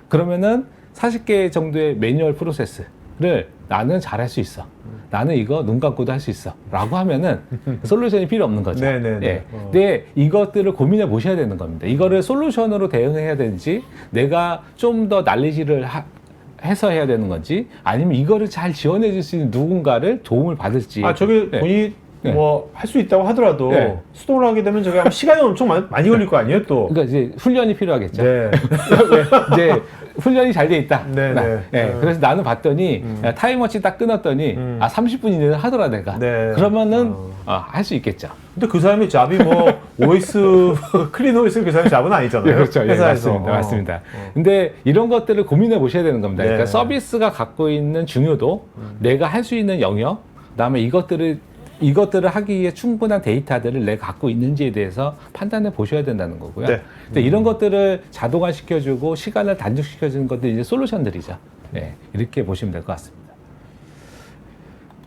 Speaker 2: 그러면은 40개 정도의 매뉴얼 프로세스를 나는 잘할 수 있어. 나는 이거 눈 감고도 할 수 있어. 라고 하면은 솔루션이 필요 없는 거죠.
Speaker 1: 네네네.
Speaker 2: 예. 근데 이것들을 고민해 보셔야 되는 겁니다. 이거를 솔루션으로 대응해야 되는지 내가 좀 더 날리지를 해서 해야 되는 건지 아니면 이거를 잘 지원해 줄 수 있는 누군가를 도움을 받을지.
Speaker 1: 저게
Speaker 2: 네.
Speaker 1: 본인이
Speaker 2: 네.
Speaker 1: 뭐 할 수 있다고 하더라도
Speaker 2: 네.
Speaker 1: 수동으로 하게 되면 저게 아마 시간이 엄청 많이 걸릴 거 아니에요 또.
Speaker 2: 그러니까 이제 훈련이 필요하겠죠.
Speaker 1: 네.
Speaker 2: 이제 훈련이 잘 돼 있다.
Speaker 1: 네.
Speaker 2: 그래서 나는 봤더니 타임워치 딱 끊었더니 30분 이내는 하더라 내가.
Speaker 1: 네.
Speaker 2: 그러면은 할 수 있겠죠.
Speaker 1: 근데 그 사람이 잡이 뭐 OS 클린 OS 그 사람이 잡은 아니잖아요.
Speaker 2: 그렇죠.
Speaker 1: 회사에서.
Speaker 2: 맞습니다. 맞습니다. 근데 이런 것들을 고민해 보셔야 되는 겁니다.
Speaker 1: 네.
Speaker 2: 그러니까 서비스가 갖고 있는 중요도, 내가 할 수 있는 영역, 그다음에 이것들을 하기 위해 충분한 데이터들을 내가 갖고 있는지에 대해서 판단해 보셔야 된다는 거고요.
Speaker 1: 네.
Speaker 2: 근데 이런 것들을 자동화 시켜주고 시간을 단축시켜주는 것들이 이제 솔루션들이죠. 네, 이렇게 보시면 될 것 같습니다.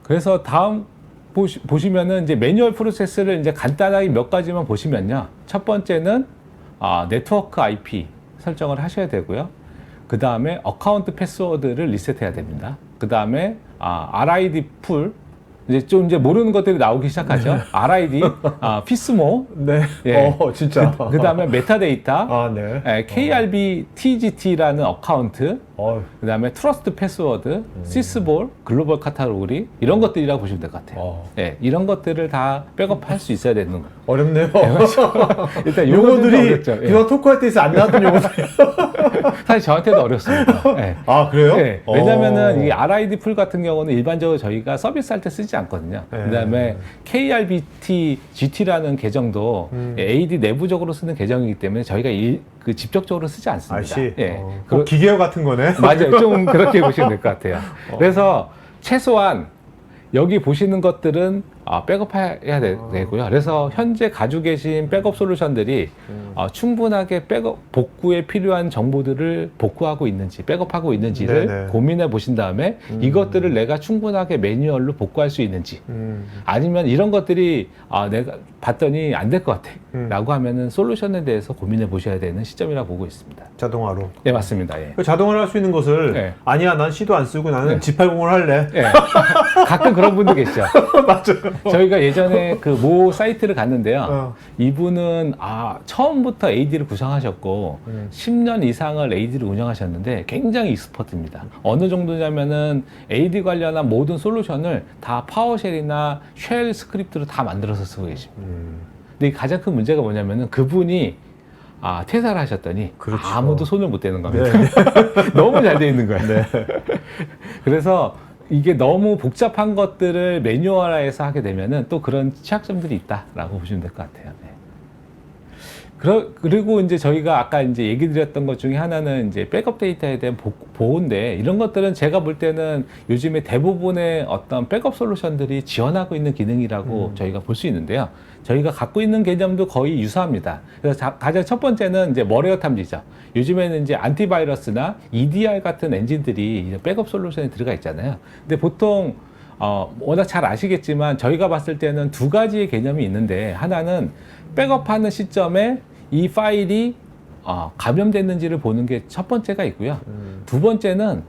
Speaker 2: 그래서 다음 보시면은 이제 매뉴얼 프로세스를 이제 간단하게 몇 가지만 보시면요. 첫 번째는 네트워크 IP 설정을 하셔야 되고요. 그 다음에 어카운트 패스워드를 리셋해야 됩니다. 그 다음에 RID 풀 이제 모르는 것들이 나오기 시작하죠. RID, 피스모,
Speaker 1: 네.
Speaker 2: 예.
Speaker 1: 진짜.
Speaker 2: 그 다음에 메타데이터,
Speaker 1: 네.
Speaker 2: KRB TGT라는 어카운트, 그 다음에 트러스트 패스워드, 시스볼, 글로벌 카탈로그리 이런 것들이라고 보시면 될 것 같아요. 예, 이런 것들을 다 백업할 수 있어야 되는 거예요.
Speaker 1: 어렵네요.
Speaker 2: 일단
Speaker 1: 용어들이
Speaker 2: 어렵죠.
Speaker 1: 그냥 토크할 때에서 안 나왔던 용어들이에요.
Speaker 2: 사실 저한테도 어렵습니다. 예.
Speaker 1: 그래요?
Speaker 2: 네, 왜냐면은 이 RID 풀 같은 경우는 일반적으로 저희가 서비스할 때 쓰지 않거든요.
Speaker 1: 네.
Speaker 2: 그다음에 KRBT GT라는 계정도 AD 내부적으로 쓰는 계정이기 때문에 저희가 직접적으로 쓰지 않습니다.
Speaker 1: 아시.
Speaker 2: 예.
Speaker 1: 기계어 같은 거네.
Speaker 2: 맞아요. 좀 그렇게 보시면 될 것 같아요. 그래서 최소한 여기 보시는 것들은 백업해야 되고요. 그래서 현재 가지고 계신 백업 솔루션들이 충분하게 복구에 필요한 정보들을 복구하고 있는지, 백업하고 있는지를
Speaker 1: 네네.
Speaker 2: 고민해 보신 다음에 이것들을 내가 충분하게 매뉴얼로 복구할 수 있는지, 아니면 이런 것들이 내가 봤더니 안 될 것 같아 라고 하면은 솔루션에 대해서 고민해 보셔야 되는 시점이라고 보고 있습니다.
Speaker 1: 자동화로.
Speaker 2: 네, 맞습니다. 예.
Speaker 1: 그 자동화를 할 수 있는 것을
Speaker 2: 네.
Speaker 1: 아니야, 난 C도 안 쓰고 나는
Speaker 2: 네.
Speaker 1: G80을 할래.
Speaker 2: 예. 가끔 그런 분들 계시죠.
Speaker 1: 맞아요.
Speaker 2: 저희가 예전에 그 모 사이트를 갔는데요. 이분은 처음부터 AD를 구성하셨고 10년 이상을 AD를 운영하셨는데 굉장히 익스퍼트입니다. 어느 정도냐면은 AD 관련한 모든 솔루션을 다 파워쉘이나 쉘 스크립트로 다 만들어서 쓰고 계십니다. 근데 가장 큰 문제가 뭐냐면은 그분이 퇴사를 하셨더니
Speaker 1: 그렇죠.
Speaker 2: 아무도 손을 못 대는 겁니다.
Speaker 1: 네.
Speaker 2: 너무 잘 돼 있는 거예요.
Speaker 1: 네.
Speaker 2: 그래서 이게 너무 복잡한 것들을 매뉴얼화해서 하게 되면은 또 그런 취약점들이 있다라고 보시면 될 것 같아요. 네. 그리고 이제 저희가 아까 이제 얘기 드렸던 것 중에 하나는 이제 백업 데이터에 대한 보호인데, 이런 것들은 제가 볼 때는 요즘에 대부분의 어떤 백업 솔루션들이 지원하고 있는 기능이라고 저희가 볼 수 있는데요. 저희가 갖고 있는 개념도 거의 유사합니다. 그래서 가장 첫 번째는 이제 머레어 탐지죠. 요즘에는 이제 안티바이러스나 EDR 같은 엔진들이 백업 솔루션에 들어가 있잖아요. 근데 보통 워낙 잘 아시겠지만 저희가 봤을 때는 두 가지의 개념이 있는데, 하나는 백업하는 시점에 이 파일이 감염됐는지를 보는 게 첫 번째가 있고요. 두 번째는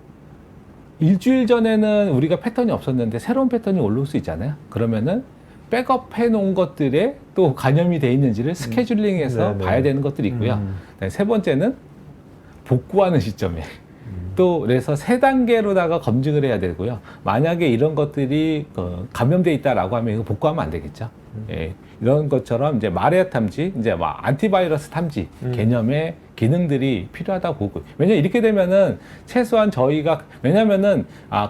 Speaker 2: 일주일 전에는 우리가 패턴이 없었는데 새로운 패턴이 올라올 수 있잖아요. 그러면은 백업해 놓은 것들에 또 감염이 돼 있는지를 스케줄링해서 봐야 되는 것들이 있고요. 세 번째는 복구하는 시점에 또 그래서 세 단계로다가 검증을 해야 되고요. 만약에 이런 것들이 감염돼 있다라고 하면 이거 복구하면 안 되겠죠. 예, 이런 것처럼 이제 마레어 탐지, 이제 안티바이러스 탐지 개념의 기능들이 필요하다고 보고, 왜냐면 이렇게 되면은 최소한 저희가, 왜냐면은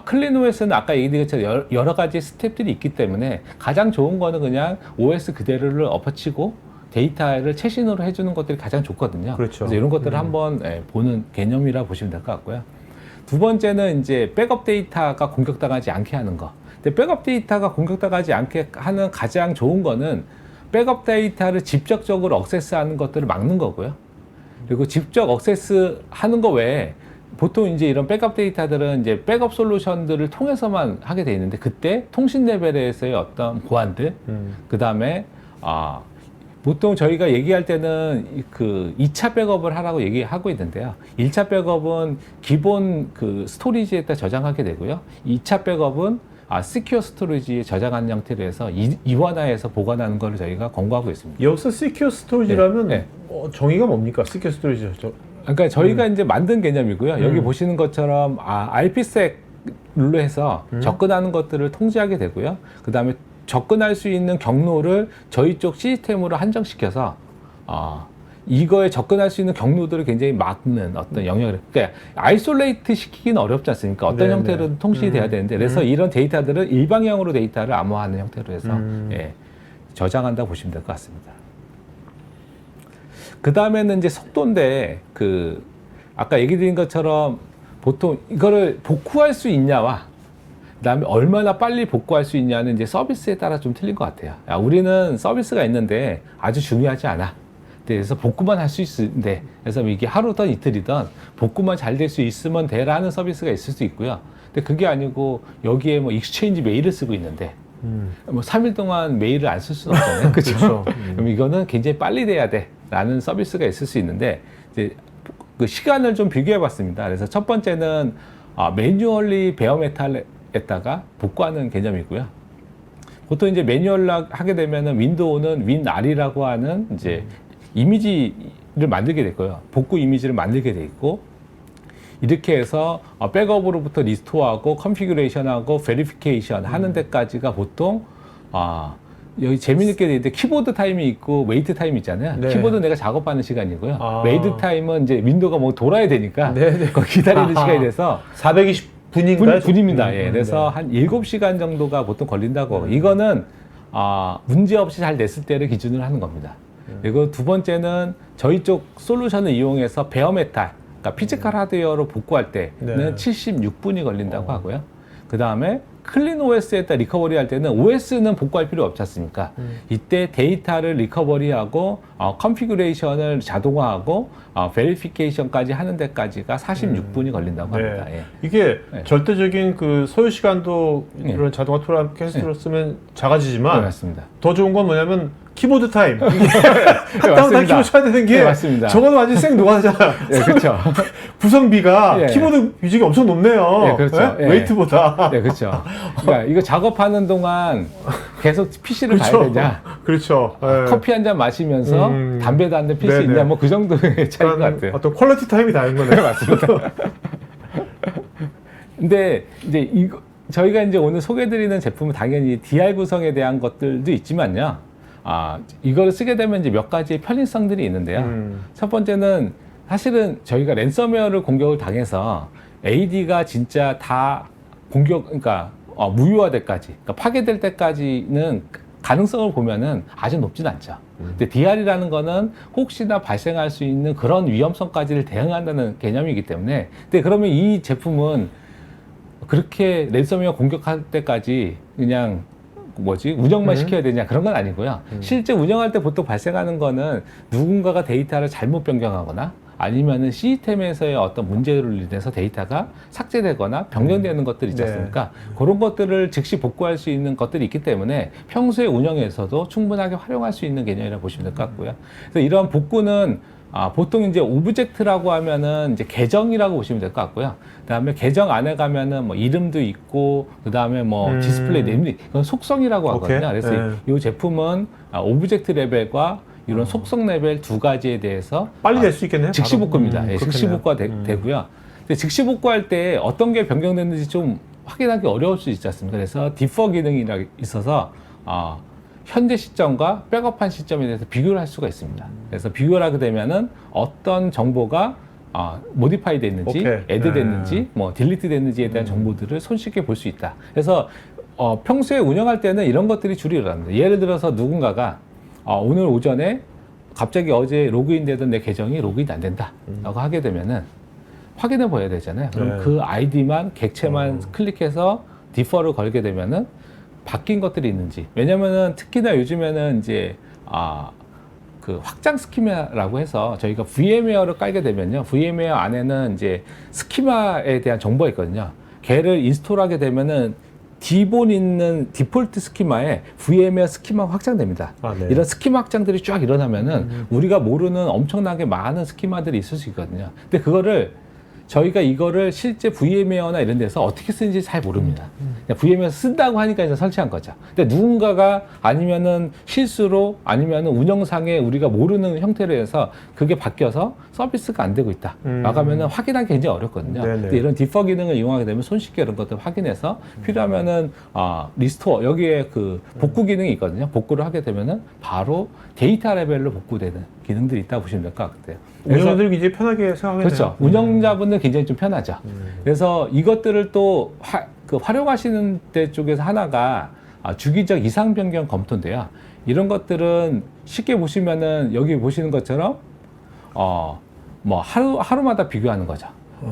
Speaker 2: 클린OS는 아까 얘기드린 것처럼 여러 가지 스텝들이 있기 때문에 가장 좋은 거는 그냥 OS 그대로를 엎어치고 데이터를 최신으로 해주는 것들이 가장 좋거든요.
Speaker 1: 그렇죠.
Speaker 2: 그래서 이런 것들을 한번 보는 개념이라 보시면 될 것 같고요. 두 번째는 이제 백업 데이터가 공격당하지 않게 하는 거. 근데 백업 데이터가 공격당하지 않게 하는 가장 좋은 거는 백업 데이터를 직접적으로 액세스하는 것들을 막는 거고요. 그리고 직접 액세스 하는 거 외에 보통 이제 이런 백업 데이터들은 이제 백업 솔루션들을 통해서만 하게 돼 있는데, 그때 통신 레벨에서의 어떤 보안들, 그 다음에 보통 저희가 얘기할 때는 그 2차 백업을 하라고 얘기하고 있는데요. 1차 백업은 기본 그 스토리지에다 저장하게 되고요. 2차 백업은 시큐어 스토리지에 저장한 형태로 해서 이원화해서 보관하는 걸 저희가 권고하고 있습니다.
Speaker 1: 여기서 시큐어 스토리지라면
Speaker 2: 네.
Speaker 1: 정의가 뭡니까? 시큐어 스토리지.
Speaker 2: 그러니까 저희가 이제 만든 개념이고요. 여기 보시는 것처럼 IPsec 룰로 해서 접근하는 것들을 통제하게 되고요. 그 다음에 접근할 수 있는 경로를 저희 쪽 시스템으로 한정시켜서 이거에 접근할 수 있는 경로들을 굉장히 막는 어떤 영역을, 그러니까 아이솔레이트 시키기는 어렵지 않습니까? 어떤 형태로든 통신이 돼야 되는데, 그래서 이런 데이터들을 일방향으로 데이터를 암호화하는 형태로 해서 저장한다고 보시면 될 것 같습니다. 그 다음에는 이제 속도인데, 아까 얘기 드린 것처럼 보통 이거를 복구할 수 있냐와 그다음에 얼마나 빨리 복구할 수 있냐는 이제 서비스에 따라 좀 틀린 것 같아요. 우리는 서비스가 있는데 아주 중요하지 않아. 그래서 복구만 할 수 있는데, 그래서 이게 하루든 이틀이든 복구만 잘 될 수 있으면 돼라는 서비스가 있을 수 있고요. 근데 그게 아니고 여기에 뭐 익스체인지 메일을 쓰고 있는데 뭐 3일 동안 메일을 안 쓸 수는 없잖아요. 그렇죠? 그럼 이거는 굉장히 빨리 돼야 돼라는 서비스가 있을 수 있는데 이제 그 시간을 좀 비교해 봤습니다. 그래서 첫 번째는 매뉴얼리 베어메탈에다가 복구하는 개념이고요. 보통 이제 매뉴얼로 하게 되면은 윈도우는 WinR이라고 하는 이제 이미지를 만들게 될 거예요. 복구 이미지를 만들게 돼 있고, 이렇게 해서 백업으로부터 리스토어하고 컨피규레이션하고 베리피케이션 하는 데까지가 보통 여기 재미있게 돼 있는데 키보드 타임이 있고 웨이트 타임이 있잖아요.
Speaker 1: 네.
Speaker 2: 키보드 내가 작업하는 시간이고요. 웨이트 타임은 이제 윈도우가 뭐 돌아야 되니까 그거 기다리는 시간이 돼서
Speaker 1: 420분인가요?
Speaker 2: 분입니다. 예. 그래서 한 7시간 정도가 보통 걸린다고. 이거는 문제 없이 잘 냈을 때를 기준으로 하는 겁니다. 그리고 두 번째는 저희 쪽 솔루션을 이용해서 베어메탈, 그러니까 피지컬 하드웨어로 복구할 때는 76분이 걸린다고 하고요. 그 다음에 클린 OS에다 리커버리 할 때는 OS는 복구할 필요 없지 않습니까? 이때 데이터를 리커버리하고 컨피규레이션을 자동화하고 베리피케이션까지 하는 데까지가 46분이 걸린다고 합니다. 예.
Speaker 1: 이게
Speaker 2: 네.
Speaker 1: 절대적인 그 소요 시간도 이런 자동화 툴 캐스트로 쓰면 작아지지만
Speaker 2: 네, 맞습니다.
Speaker 1: 더 좋은 건 뭐냐면 키보드 타임.
Speaker 2: 네,
Speaker 1: 한땀 다 키보드 쳐야 되는 게
Speaker 2: 네, 맞습니다.
Speaker 1: 저거는 완전 생 녹아잖아.
Speaker 2: 네, 그렇죠.
Speaker 1: 구성비가
Speaker 2: 예.
Speaker 1: 키보드 비중이 엄청 높네요.
Speaker 2: 네, 그렇죠. 예.
Speaker 1: 웨이트보다.
Speaker 2: 네, 그렇죠. 그러니까 이거 작업하는 동안 계속 PC를
Speaker 1: 그렇죠.
Speaker 2: 봐야 되냐?
Speaker 1: 그렇죠. 예.
Speaker 2: 커피 한 잔 마시면서 담배도 안 든 PC
Speaker 1: 네네.
Speaker 2: 있냐? 뭐 그 정도의 차이인 것 같아요.
Speaker 1: 어떤 퀄리티 타임이 다른 거네요.
Speaker 2: 맞습니다. 근데 이제 이거 저희가 이제 오늘 소개해드리는 제품은 당연히 DR 구성에 대한 것들도 있지만요. 이걸 쓰게 되면 이제 몇 가지 편의성들이 있는데요. 첫 번째는 사실은 저희가 랜섬웨어를 공격을 당해서 AD가 진짜 다 그러니까 무효화될 때까지, 그러니까 파괴될 때까지는 가능성을 보면은 아주 높진 않죠. 근데 DR이라는 거는 혹시나 발생할 수 있는 그런 위험성까지를 대응한다는 개념이기 때문에, 근데 그러면 이 제품은 그렇게 랜섬웨어 공격할 때까지 그냥 운영만 시켜야 되냐, 그런 건 아니고요. 실제 운영할 때 보통 발생하는 거는 누군가가 데이터를 잘못 변경하거나 아니면은 시스템에서의 어떤 문제로 인해서 데이터가 삭제되거나 변경되는 것들이 있지 않습니까? 그런 것들을 즉시 복구할 수 있는 것들이 있기 때문에 평소에 운영에서도 충분하게 활용할 수 있는 개념이라고 보시면 될 것 같고요. 그래서 이러한 복구는 보통 이제 오브젝트라고 하면은 이제 계정이라고 보시면 될 것 같고요. 그 다음에 계정 안에 가면은 뭐 이름도 있고, 그 다음에 뭐 디스플레이 네임도 있고, 그건 속성이라고 하거든요. 그래서 이 제품은 오브젝트 레벨과 이런 속성 레벨 두 가지에 대해서
Speaker 1: 빨리 될 수 있겠네요.
Speaker 2: 즉시 복구입니다. 예, 즉시
Speaker 1: 그렇겠네요.
Speaker 2: 복구가 되고요. 근데 즉시 복구할 때 어떤 게 변경됐는지 좀 확인하기 어려울 수 있지 않습니까? 그래서 디퍼 기능이 있어서 현재 시점과 백업한 시점에 대해서 비교를 할 수가 있습니다. 그래서 비교를 하게 되면은 어떤 정보가 모디파이 됐는지, 애드 됐는지, 뭐 딜리트 됐는지에 대한 정보들을 손쉽게 볼 수 있다. 그래서 평소에 운영할 때는 이런 것들이 주로 일어납니다. 예를 들어서 누군가가 오늘 오전에 갑자기 어제 로그인 되던 내 계정이 로그인 안 된다 라고 하게 되면은 확인해 봐야 되잖아요. 그럼 그 아이디만, 객체만 클릭해서 디퍼를 걸게 되면은 바뀐 것들이 있는지. 왜냐면은 특히나 요즘에는 이제 그 확장 스키마라고 해서 저희가 VMware를 깔게 되면요, VMware 안에는 이제 스키마에 대한 정보가 있거든요. 걔를 인스톨하게 되면은 기본 있는 디폴트 스키마에 VMware 스키마가 확장됩니다.
Speaker 1: 네.
Speaker 2: 이런 스키마 확장들이 쫙 일어나면은 우리가 모르는 엄청나게 많은 스키마들이 있을 수 있거든요. 근데 그거를 저희가 이거를 실제 VMware나 이런 데서 어떻게 쓰는지 잘 모릅니다. 그냥 VMware 쓴다고 하니까 이제 설치한 거죠. 근데 누군가가 아니면은 실수로 아니면은 운영상에 우리가 모르는 형태로 해서 그게 바뀌어서 서비스가 안 되고 있다 라고 하면은 확인하기 굉장히 어렵거든요. 근데 이런 디퍼 기능을 이용하게 되면 손쉽게 이런 것들 확인해서 필요하면은 리스토어, 여기에 그 복구 기능이 있거든요. 복구를 하게 되면은 바로 데이터 레벨로 복구되는 기능들이 있다고 보시면 될 것 같아요.
Speaker 1: 운영자들 굉장히 편하게 생각하겠네요.
Speaker 2: 그렇죠. 운영자분들 굉장히 좀 편하죠. 그래서 이것들을 또 활용하시는 데 쪽에서 하나가 주기적 이상 변경 검토인데요. 이런 것들은 쉽게 보시면은 여기 보시는 것처럼 뭐 하루마다 비교하는 거죠.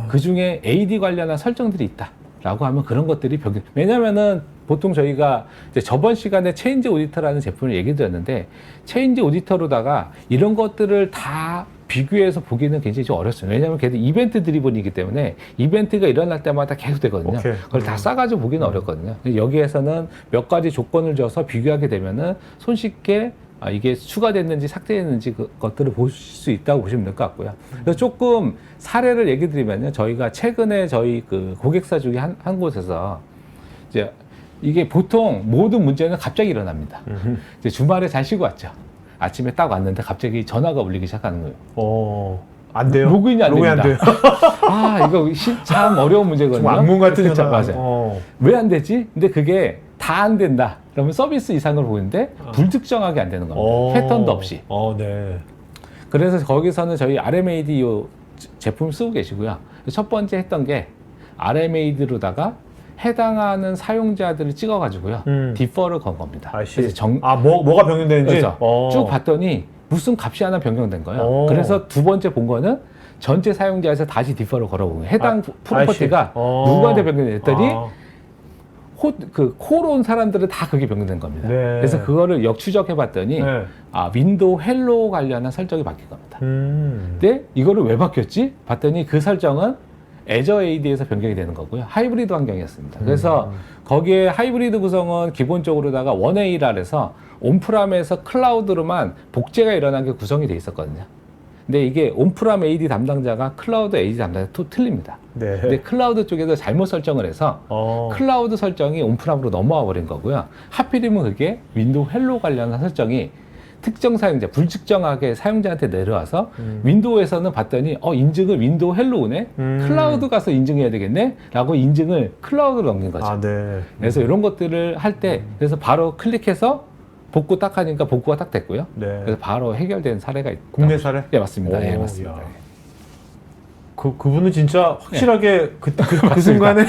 Speaker 2: 그 중에 AD 관련한 설정들이 있다라고 하면 그런 것들이 왜냐면은 보통 저희가 이제 저번 시간에 체인지 오디터라는 제품을 얘기 드렸는데, 체인지 오디터로다가 이런 것들을 다 비교해서 보기는 굉장히 좀 어렵습니다. 왜냐하면 걔도 이벤트 드리븐이기 때문에 이벤트가 일어날 때마다 계속 되거든요.
Speaker 1: 오케이.
Speaker 2: 그걸 다 싸가지고 보기는 어렵거든요. 여기에서는 몇 가지 조건을 줘서 비교하게 되면은 손쉽게 이게 추가됐는지 삭제됐는지 그것들을 보실 수 있다고 보시면 될 것 같고요. 그래서 조금 사례를 얘기 드리면요. 저희가 최근에 저희 그 고객사 중에 한 곳에서 이제 이게 보통 모든 문제는 갑자기 일어납니다. 이제 주말에 잘 쉬고 왔죠. 아침에 딱 왔는데 갑자기 전화가 울리기 시작하는 거예요.
Speaker 1: 안 돼요.
Speaker 2: 로그인이 안
Speaker 1: 로그인
Speaker 2: 됩니다. 이거 참 어려운 문제거든요.
Speaker 1: 좀 악몽 같은
Speaker 2: 그쵸,
Speaker 1: 전화.
Speaker 2: 맞아요. 왜 안 되지? 근데 그게 다 안 된다. 그러면 서비스 이상을 보이는데 불특정하게 안 되는 겁니다. 패턴도 없이.
Speaker 1: 네.
Speaker 2: 그래서 거기서는 저희 RMAD 요 제품 쓰고 계시고요. 첫 번째 했던 게 RMAD로다가 해당하는 사용자들을 찍어가지고요. 디퍼를 건 겁니다. 그래서
Speaker 1: 뭐가 변경되는지?
Speaker 2: 그래서 쭉 봤더니 무슨 값이 하나 변경된 거예요. 그래서 두 번째 본 거는 전체 사용자에서 다시 디퍼를 걸어본 거예요. 해당 프로퍼티가 누구한테 변경됐더니 코로 온 사람들은 다 그게 변경된 겁니다.
Speaker 1: 네.
Speaker 2: 그래서 그거를 역추적해 봤더니 윈도우 헬로 관련한 설정이 바뀐 겁니다. 근데 이거를 왜 바뀌었지? 봤더니 그 설정은 애저 AD에서 변경이 되는 거고요. 하이브리드 환경이었습니다. 그래서 거기에 하이브리드 구성은 기본적으로다가 1A라서 온프람에서 클라우드로만 복제가 일어난 게 구성이 돼 있었거든요. 근데 이게 온프람 AD 담당자가 클라우드 AD 담당자가 또 틀립니다.
Speaker 1: 네.
Speaker 2: 근데 클라우드 쪽에서 잘못 설정을 해서 클라우드 설정이 온프람으로 넘어와 버린 거고요. 하필이면 그게 윈도우 헬로 관련한 설정이 특정 사용자, 불특정하게 사용자한테 내려와서 윈도우에서는 봤더니 인증을 윈도우 헬로우네? 클라우드 가서 인증해야 되겠네? 라고 인증을 클라우드로 넘긴 거죠.
Speaker 1: 네.
Speaker 2: 그래서 이런 것들을 할 때 그래서 바로 클릭해서 복구 딱 하니까 복구가 딱 됐고요.
Speaker 1: 네.
Speaker 2: 그래서 바로 해결된 사례가 있다.
Speaker 1: 국내 사례?
Speaker 2: 네, 맞습니다. 네, 맞습니다.
Speaker 1: 야. 그분은 진짜 확실하게 그 순간에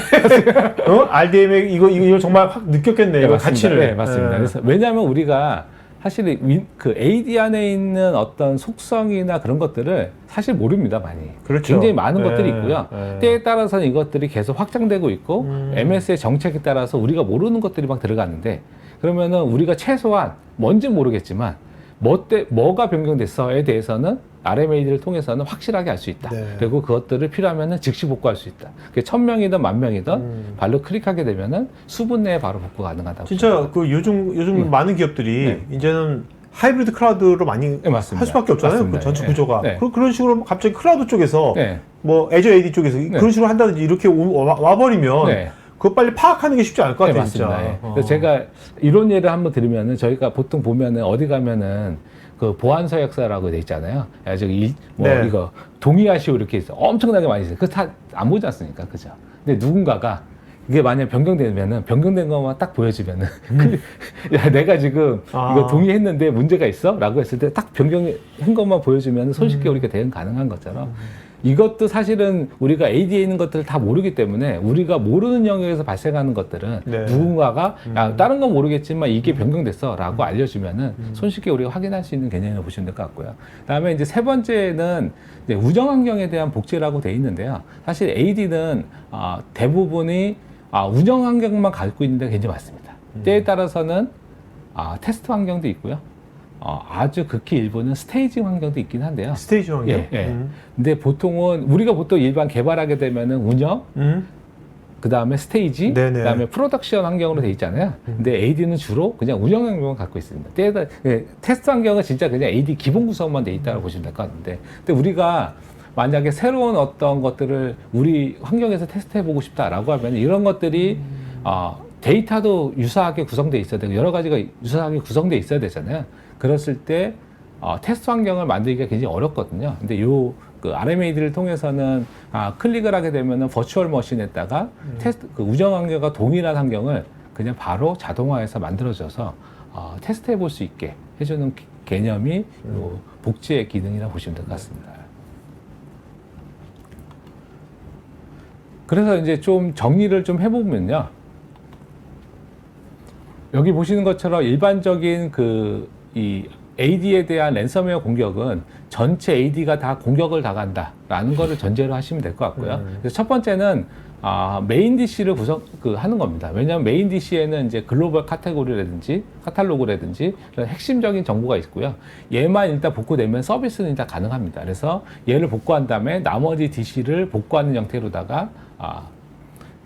Speaker 1: RDM의 이걸 정말 확 느꼈겠네.
Speaker 2: 네,
Speaker 1: 이거
Speaker 2: 맞습니다.
Speaker 1: 가치를.
Speaker 2: 네, 맞습니다.
Speaker 1: 네.
Speaker 2: 그래서 왜냐하면 우리가 사실 그 AD 안에 있는 어떤 속성이나 그런 것들을 사실 모릅니다, 많이.
Speaker 1: 그렇죠.
Speaker 2: 굉장히 많은
Speaker 1: 네,
Speaker 2: 것들이 있고요.
Speaker 1: 네.
Speaker 2: 때에 따라서는 이것들이 계속 확장되고 있고, MS의 정책에 따라서 우리가 모르는 것들이 막 들어가는데, 그러면은 우리가 최소한 뭔지는 모르겠지만, 뭐가 변경됐어에 대해서는 RMAD를 통해서는 확실하게 알 수 있다.
Speaker 1: 네.
Speaker 2: 그리고 그것들을 필요하면은 즉시 복구할 수 있다. 그게 1000명이든 10,000명이든 발로 클릭하게 되면은 수분 내에 바로 복구 가능하다고.
Speaker 1: 진짜 그 요즘 많은 기업들이 이제는 하이브리드 클라우드로 많이
Speaker 2: 네, 맞습니다.
Speaker 1: 할 수밖에 없잖아요.
Speaker 2: 맞습니다.
Speaker 1: 그 전체
Speaker 2: 네.
Speaker 1: 구조가.
Speaker 2: 네.
Speaker 1: 그런 식으로 갑자기 클라우드 쪽에서
Speaker 2: 네.
Speaker 1: 뭐 애저 AD 쪽에서 그런 식으로 한다든지 이렇게 와버리면
Speaker 2: 네.
Speaker 1: 그거 빨리 파악하는 게 쉽지 않을 것
Speaker 2: 네,
Speaker 1: 같아요.
Speaker 2: 맞습니다.
Speaker 1: 진짜.
Speaker 2: 예. 그래서 제가 이런 예를 한번 들으면은 저희가 보통 보면은 어디 가면은 그 보안서약서라고 돼 있잖아요. 저기
Speaker 1: 네.
Speaker 2: 이거 동의하시오 이렇게 있어. 엄청나게 많이 있어요. 그거 다 안 보지 않습니까? 그죠? 근데 누군가가 이게 만약 변경되면은 변경된 것만 딱 보여주면은 야 내가 지금 이거 동의했는데 문제가 있어?라고 했을 때 딱 변경한 것만 보여주면 손쉽게 우리가 대응 가능한 것처럼 이것도 사실은 우리가 AD에 있는 것들을 다 모르기 때문에 우리가 모르는 영역에서 발생하는 것들은
Speaker 1: 네.
Speaker 2: 누군가가 야, 다른 건 모르겠지만 이게 변경됐어라고 알려주면은 손쉽게 우리가 확인할 수 있는 개념이라고 보시면 될 것 같고요. 그다음에 이제 세 번째는 이제 운영 환경에 대한 복제라고 돼 있는데요. 사실 AD는 대부분이 운영 환경만 갖고 있는 데가 굉장히 많습니다. 때에 따라서는 테스트 환경도 있고요. 아주 극히 일부는 스테이징 환경도 있긴 한데요.
Speaker 1: 스테이지 환경.
Speaker 2: 예, 예. 근데 보통은 우리가 보통 일반 개발하게 되면은 운영, 그 다음에 스테이지,
Speaker 1: 네네.
Speaker 2: 그 다음에 프로덕션 환경으로 돼 있잖아요. 근데 AD는 주로 그냥 운영 환경을 갖고 있습니다. 테스트 환경은 진짜 그냥 AD 기본 구성만 돼 있다고 보시면 될 것 같은데, 근데 우리가 만약에 새로운 어떤 것들을 우리 환경에서 테스트해보고 싶다라고 하면 이런 것들이 데이터도 유사하게 구성돼 있어야 되고 여러 가지가 유사하게 구성돼 있어야 되잖아요. 그랬을 때 테스트 환경을 만들기가 굉장히 어렵거든요. 근데 그 RMAD를 통해서는 클릭을 하게 되면은 버추얼 머신에다가 테스트 그 운영 환경과 동일한 환경을 그냥 바로 자동화해서 만들어져서 테스트해 볼 수 있게 해주는 개념이 요 복제의 기능이라고 보시면 될 것 같습니다. 그래서 이제 좀 정리를 좀 해보면요. 여기 보시는 것처럼 일반적인 이 AD에 대한 랜섬웨어 공격은 전체 AD가 다 공격을 당한다라는 거를 전제로 하시면 될 것 같고요. 그래서 첫 번째는 메인 DC를 하는 겁니다. 왜냐하면 메인 DC에는 이제 글로벌 카테고리라든지 카탈로그라든지 이런 핵심적인 정보가 있고요. 얘만 일단 복구되면 서비스는 일단 가능합니다. 그래서 얘를 복구한 다음에 나머지 DC를 복구하는 형태로다가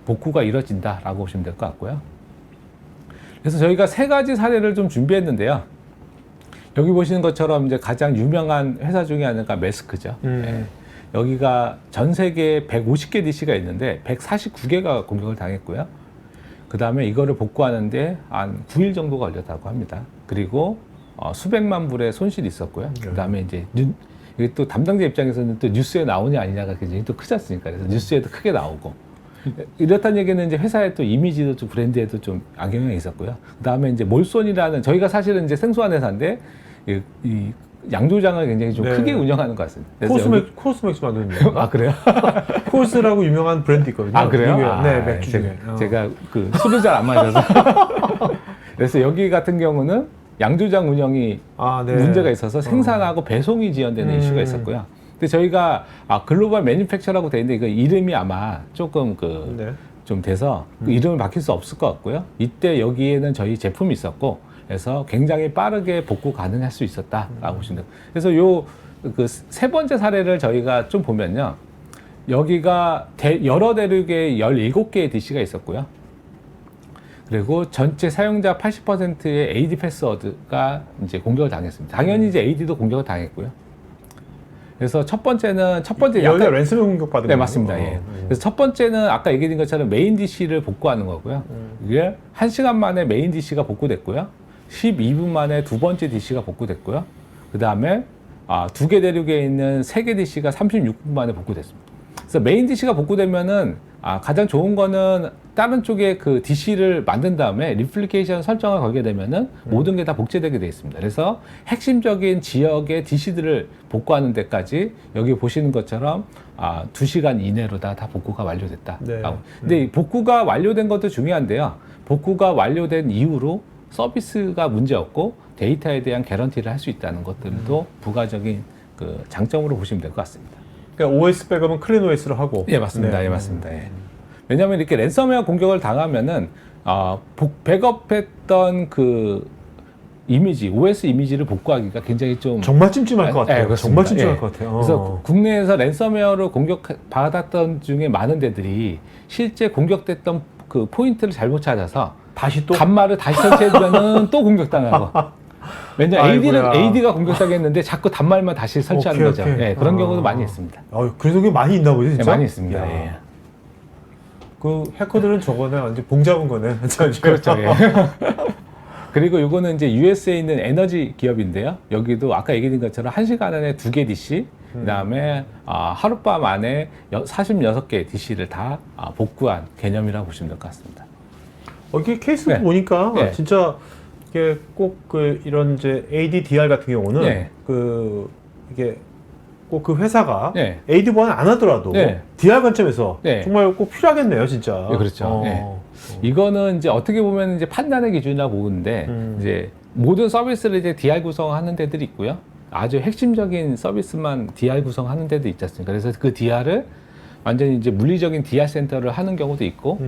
Speaker 2: 복구가 이루어진다라고 보시면 될 것 같고요. 그래서 저희가 세 가지 사례를 좀 준비했는데요. 여기 보시는 것처럼 이제 가장 유명한 회사 중에 하나가 매스크죠. 네. 여기가 전 세계에 150개 DC가 있는데 149개가 공격을 당했고요. 그 다음에 이거를 복구하는데 한 9일 정도 걸렸다고 합니다. 그리고 수백만 불의 손실이 있었고요. 그 다음에 이제 이게 또 담당자 입장에서는 또 뉴스에 나오냐 아니냐가 굉장히 또 크지 않습니까? 그래서 뉴스에도 크게 나오고. 이렇다는 얘기는 이제 회사의 또 이미지도 좀 브랜드에도 좀 악영향이 있었고요. 그 다음에 이제 몰손이라는 저희가 사실은 이제 생소한 회사인데 이 양조장을 굉장히 좀 크게 운영하는 것 같습니다.
Speaker 1: 코스맥스 만드는
Speaker 2: 아, 그래요?
Speaker 1: 코스라고 유명한 브랜드 있거든요.
Speaker 2: 아, 그래요?
Speaker 1: 네, 맥주 중에.
Speaker 2: 제가 그 술을 잘 안 마셔서. 그래서 여기 같은 경우는 양조장 운영이 문제가 있어서 생산하고 배송이 지연되는 이슈가 있었고요. 근데 저희가 글로벌 매니팩처라고 돼 있는데 이거 이름이 아마 조금 좀 돼서 그 이름을 바뀔 수 없을 것 같고요. 이때 여기에는 저희 제품이 있었고 그래서 굉장히 빠르게 복구 가능할 수 있었다라고 보시면 돼요. 그래서 그 세 번째 사례를 저희가 좀 보면요. 여기가 여러 대륙에 17개의 DC가 있었고요. 그리고 전체 사용자 80%의 AD 패스워드가 이제 공격을 당했습니다. 당연히 이제 AD도 공격을 당했고요. 그래서 첫 번째는
Speaker 1: 여기가 랜섬웨어 공격 받은 거예요?
Speaker 2: 네, 맞습니다. 예. 그래서 첫 번째는 아까 얘기드린 것처럼 메인 DC를 복구하는 거고요. 이게 1시간 만에 메인 DC가 복구됐고요. 12분 만에 두 번째 DC가 복구됐고요. 그 다음에 2개 대륙에 있는 3개 DC가 36분 만에 복구됐습니다. 그래서 메인 DC가 복구되면은 가장 좋은 거는 다른 쪽에 그 DC를 만든 다음에 리플리케이션 설정을 걸게 되면은 모든 게 다 복제되게 되어 있습니다. 그래서 핵심적인 지역의 DC들을 복구하는 데까지 여기 보시는 것처럼 2시간 이내로 다 복구가 완료됐다.
Speaker 1: 네.
Speaker 2: 근데 복구가 완료된 것도 중요한데요. 복구가 완료된 이후로 서비스가 문제없고 데이터에 대한 개런티를 할 수 있다는 것들도 부가적인 그 장점으로 보시면 될 것 같습니다.
Speaker 1: 그러니까 OS 백업은 클린 OS로 하고.
Speaker 2: 예, 맞습니다.
Speaker 1: 네.
Speaker 2: 예, 맞습니다. 예. 왜냐하면 이렇게 랜섬웨어 공격을 당하면은 백업했던 그 이미지, OS 이미지를 복구하기가 굉장히 좀
Speaker 1: 정말 찜찜할 것 같아요.
Speaker 2: 예,
Speaker 1: 정말 찜찜할 것 같아요.
Speaker 2: 그래서 국내에서 랜섬웨어로 공격받았던 중에 많은 데들이 실제 공격됐던 그 포인트를 잘못 찾아서
Speaker 1: 다시 또
Speaker 2: 간말을 다시 설치해주면은 또 공격당하고. 왜냐면 AD가 공격당했는데 자꾸 단말만 다시 설치하는 거죠. 예, 그런 경우도 많이 있습니다.
Speaker 1: 그래서 그게 많이 있나 보죠, 진짜?
Speaker 2: 네, 많이 있습니다. 예.
Speaker 1: 그 해커들은 저거는 완전 봉 잡은 거네.
Speaker 2: 그렇죠. 예. 그리고 이거는 이제 US에 있는 에너지 기업인데요. 여기도 아까 얘기한 것처럼 1시간 안에 2개 DC, 그 다음에 하룻밤 안에 46개 DC를 다 복구한 개념이라고 보시면 될 것 같습니다.
Speaker 1: 이게 케이스 보니까 진짜 이게 꼭 이런 이제 ADDR 같은 경우는 이게 꼭 그 회사가 AD 보안 안 하더라도 DR 관점에서 정말 꼭 필요하겠네요, 진짜.
Speaker 2: 네, 그렇죠. 이거는 이제 어떻게 보면 이제 판단의 기준이라고 보는데 이제 모든 서비스를 이제 DR 구성하는 데들이 있고요. 아주 핵심적인 서비스만 DR 구성하는 데도 있지 않습니까? 그래서 그 DR을 완전히 이제 물리적인 DR 센터를 하는 경우도 있고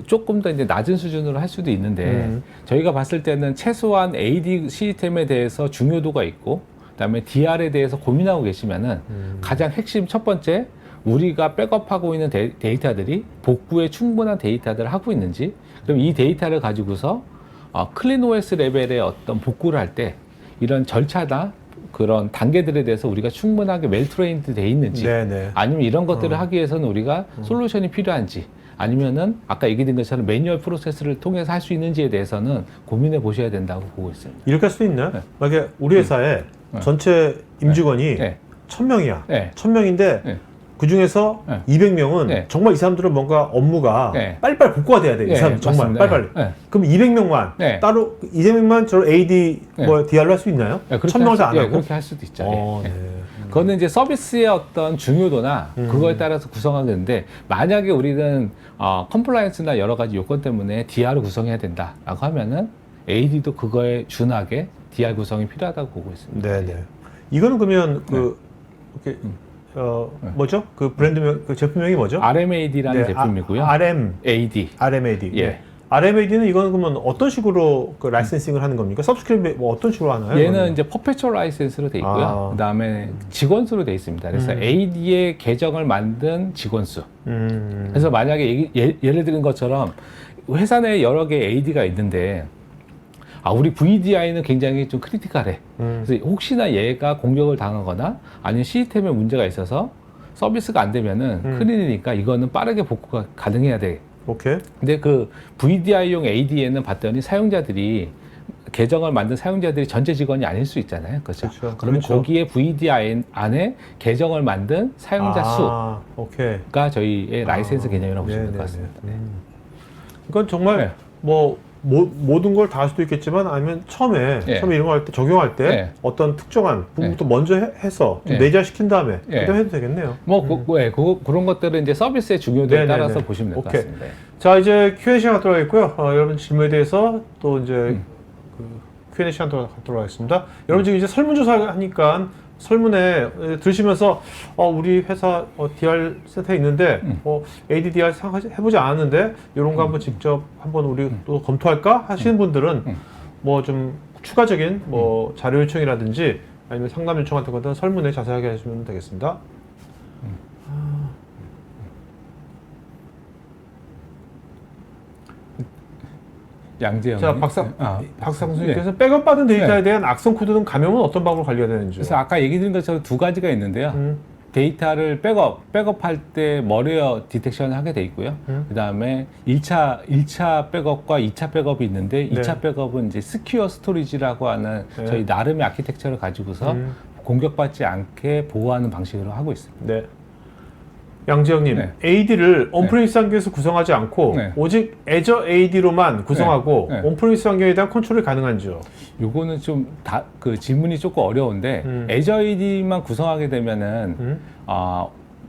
Speaker 2: 조금 더 이제 낮은 수준으로 할 수도 있는데 저희가 봤을 때는 최소한 AD 시스템에 대해서 중요도가 있고 그다음에 DR에 대해서 고민하고 계시면은 가장 핵심 첫 번째 우리가 백업하고 있는 데이터들이 복구에 충분한 데이터들을 하고 있는지 그럼 이 데이터를 가지고서 클린 OS 레벨의 어떤 복구를 할 때 이런 절차나 그런 단계들에 대해서 우리가 충분하게 웰 트레인드 돼 있는지 아니면 이런 것들을 하기 위해서는 우리가 솔루션이 필요한지 아니면은 아까 얘기된 것처럼 매뉴얼 프로세스를 통해서 할 수 있는지에 대해서는 고민해 보셔야 된다고 보고 있습니다.
Speaker 1: 이렇게 할 수도 있나요? 만약에 우리 회사에 전체 임직원이 1000명이야. 1000명인데 그 중에서 200명은 정말 이 사람들은 뭔가 업무가 빨리빨리 복구가 돼야 돼. 이 사람 정말 빨리빨리. 그럼 200명만 따로 200명만 저 AD DR로 할 수 있나요? 1000명을 다 안 하고?
Speaker 2: 그렇게 할 수도 있죠. 그거는 이제 서비스의 어떤 중요도나 그거에 따라서 구성하겠는데 만약에 우리는 컴플라이언스나 여러 가지 요건 때문에 DR을 구성해야 된다라고 하면은 AD도 그거에 준하게 DR 구성이 필요하다고 보고 있습니다.
Speaker 1: 네네. 이거는 그러면 그 이렇게 뭐죠? 그 브랜드명, 그 제품명이 뭐죠?
Speaker 2: RMAD라는 제품이고요.
Speaker 1: RMAD.
Speaker 2: RMAD.
Speaker 1: 예.
Speaker 2: 네.
Speaker 1: RMAD는 이거는 그러면 어떤 식으로 그 라이센싱을 하는 겁니까? 서브스크립 뭐 어떤 식으로 하나요?
Speaker 2: 얘는
Speaker 1: 그러면?
Speaker 2: 이제 퍼페추얼 라이센스로 돼 있고요. 그다음에 직원수로 돼 있습니다. 그래서 AD의 계정을 만든 직원수. 그래서 만약에 예를 드는 것처럼 회사 내에 여러 개의 AD가 있는데 우리 VDI는 굉장히 좀 크리티컬해. 그래서 혹시나 얘가 공격을 당하거나 아니면 시스템에 문제가 있어서 서비스가 안 되면은 큰일이니까 이거는 빠르게 복구가 가능해야 돼.
Speaker 1: 오케이.
Speaker 2: 근데 그 VDI용 AD에는 봤더니 사용자들이 계정을 만든 사용자들이 전체 직원이 아닐 수 있잖아요. 그렇죠? 그러면
Speaker 1: 그렇죠.
Speaker 2: 거기에 VDI 안에 계정을 만든 사용자
Speaker 1: 오케이.
Speaker 2: 수가 저희의 라이센스 개념이라고 보시면 될 것
Speaker 1: 네네네.
Speaker 2: 같습니다. 네.
Speaker 1: 이건 정말
Speaker 2: 네.
Speaker 1: 뭐 모든 걸 다 할 수도 있겠지만 아니면 처음에
Speaker 2: 네.
Speaker 1: 이런 거 할 때 적용할 때
Speaker 2: 네.
Speaker 1: 어떤 특정한 부분부터 먼저 해서 좀
Speaker 2: 네.
Speaker 1: 내재시킨 다음에
Speaker 2: 네.
Speaker 1: 그다음 해도 되겠네요.
Speaker 2: 뭐 그런 것들은 이제 서비스의 중요도에
Speaker 1: 네네네.
Speaker 2: 따라서 보시면 될 것
Speaker 1: 오케이.
Speaker 2: 같습니다.
Speaker 1: 자, 이제 Q&A 시간 들어가 있고요. 여러분 질문에 대해서 또 이제 그 Q&A 시간 들어가 있습니다. 여러분 지금 이제 설문조사 하니까 설문에 들으시면서 우리 회사 DR 센터에 있는데 ADDR 해보지 않았는데 이런 거 한번 직접 한번 우리 또 검토할까 하시는 분들은 뭐 좀 추가적인 뭐 자료 요청이라든지 아니면 상담 요청 같은 것들은 설문에 자세하게 해주시면 되겠습니다.
Speaker 2: 양재영.
Speaker 1: 자, 박상수님께서 백업 받은 데이터에 대한 악성 코드 등 감염은 어떤 방법으로 관리해야 되는지.
Speaker 2: 그래서 아까 얘기 드린 것처럼 두 가지가 있는데요. 데이터를 백업할 때 머리어 디텍션을 하게 돼 있고요. 그 다음에 1차 백업과 2차 백업이 있는데 2차 백업은 이제 스큐어 스토리지라고 하는 저희 나름의 아키텍처를 가지고서 공격받지 않게 보호하는 방식으로 하고 있습니다.
Speaker 1: 네. 양지영님, AD를 온프리미스 환경에서 구성하지 않고 오직 애저 AD로만 구성하고 온프리미스 환경에 대한 컨트롤이 가능한지요?
Speaker 2: 요거는 좀 그 질문이 조금 어려운데 애저 AD만 구성하게 되면은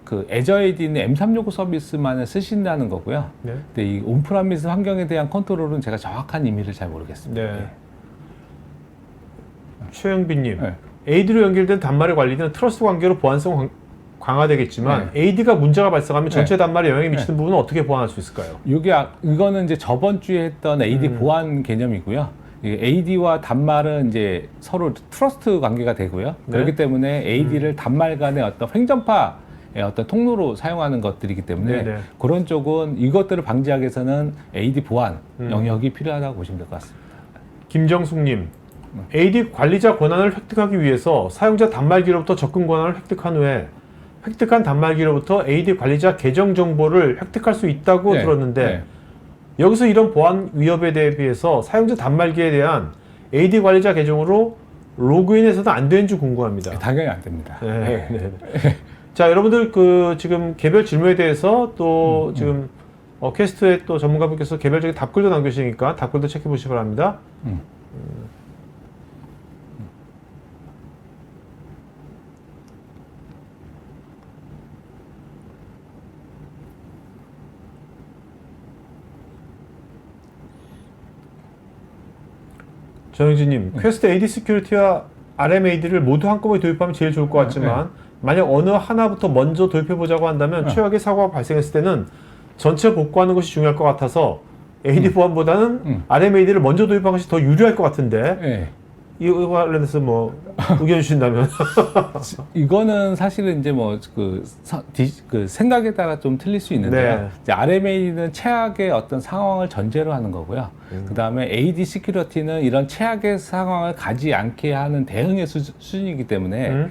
Speaker 2: 그 애저 AD는 M365 서비스만을 쓰신다는 거고요. 근데 이 온프리미스 환경에 대한 컨트롤은 제가 정확한 의미를 잘 모르겠습니다.
Speaker 1: 네. 최영빈님, AD로 연결된 단말의 관리는 트러스트 관계로 보안성 강화되겠지만 AD가 문제가 발생하면 전체 단말에 영향이 미치는 부분은 어떻게 보완할 수 있을까요?
Speaker 2: 이거는 이제 저번 주에 했던 AD 보안 개념이고요. AD와 단말은 이제 서로 트러스트 관계가 되고요. 그렇기 때문에 AD를 단말 간의 어떤 횡전파의 어떤 통로로 사용하는 것들이기 때문에 그런 쪽은 이것들을 방지하기 위해서는 AD 보안 영역이 필요하다고 보시면 될 것 같습니다.
Speaker 1: 김정숙님, AD 관리자 권한을 획득하기 위해서 사용자 단말기로부터 접근 권한을 획득한 후에 획득한 단말기로부터 AD 관리자 계정 정보를 획득할 수 있다고 들었는데 여기서 이런 보안 위협에 대비해서 사용자 단말기에 대한 AD 관리자 계정으로 로그인해서도 안 되는지 궁금합니다.
Speaker 2: 당연히 안 됩니다.
Speaker 1: 자, 여러분들 그 지금 개별 질문에 대해서 또 지금 퀘스트의 또 전문가분께서 개별적인 답글도 남겨주시니까 답글도 체크해 보시기 바랍니다. 정영진님, 퀘스트 AD 시큐리티와 RMAD를 모두 한꺼번에 도입하면 제일 좋을 것 같지만 만약 어느 하나부터 먼저 도입해보자고 한다면 최악의 사고가 발생했을 때는 전체 복구하는 것이 중요할 것 같아서 AD 보안보다는 RMAD를 먼저 도입하는 것이 더 유리할 것 같은데 이거 관련해서 뭐 의견 주신다면?
Speaker 2: 이거는 사실은 이제 뭐 그 생각에 따라 좀 틀릴 수 있는데요. 이제 RMA는 최악의 어떤 상황을 전제로 하는 거고요. 그 다음에 AD 시큐리티는 이런 최악의 상황을 가지 않게 하는 대응의 수준이기 때문에.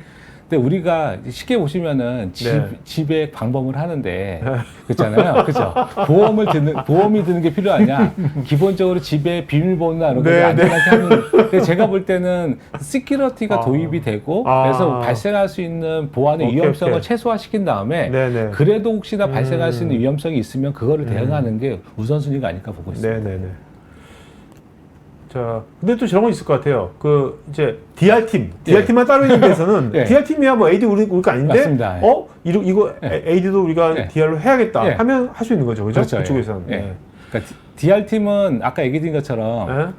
Speaker 2: 근데 우리가 쉽게 보시면은 집에 방범을 하는데 그렇잖아요, 그렇죠? 보험이 드는 게 필요하냐? 기본적으로 집에 비밀번호나 이런 걸 안전하게 하는. 근데 제가 볼 때는 시큐리티가 도입이 되고 그래서 발생할 수 있는 보안의 위험성을 최소화시킨 다음에 그래도 혹시나 발생할 수 있는 위험성이 있으면 그거를 대응하는 게 우선순위가 아닐까 보고 있습니다.
Speaker 1: 자, 근데 또 저런 건 있을 것 같아요. 그, 이제, DR팀만 따로 있는 데서는, DR팀이야 뭐 AD 우리가 아닌데,
Speaker 2: 맞습니다.
Speaker 1: 이거 AD도 우리가 DR로 해야겠다 하면 할 수 있는 거죠. 그죠?
Speaker 2: 그렇죠.
Speaker 1: 그쪽에서는.
Speaker 2: 그러니까 DR팀은 아까 얘기 드린 것처럼,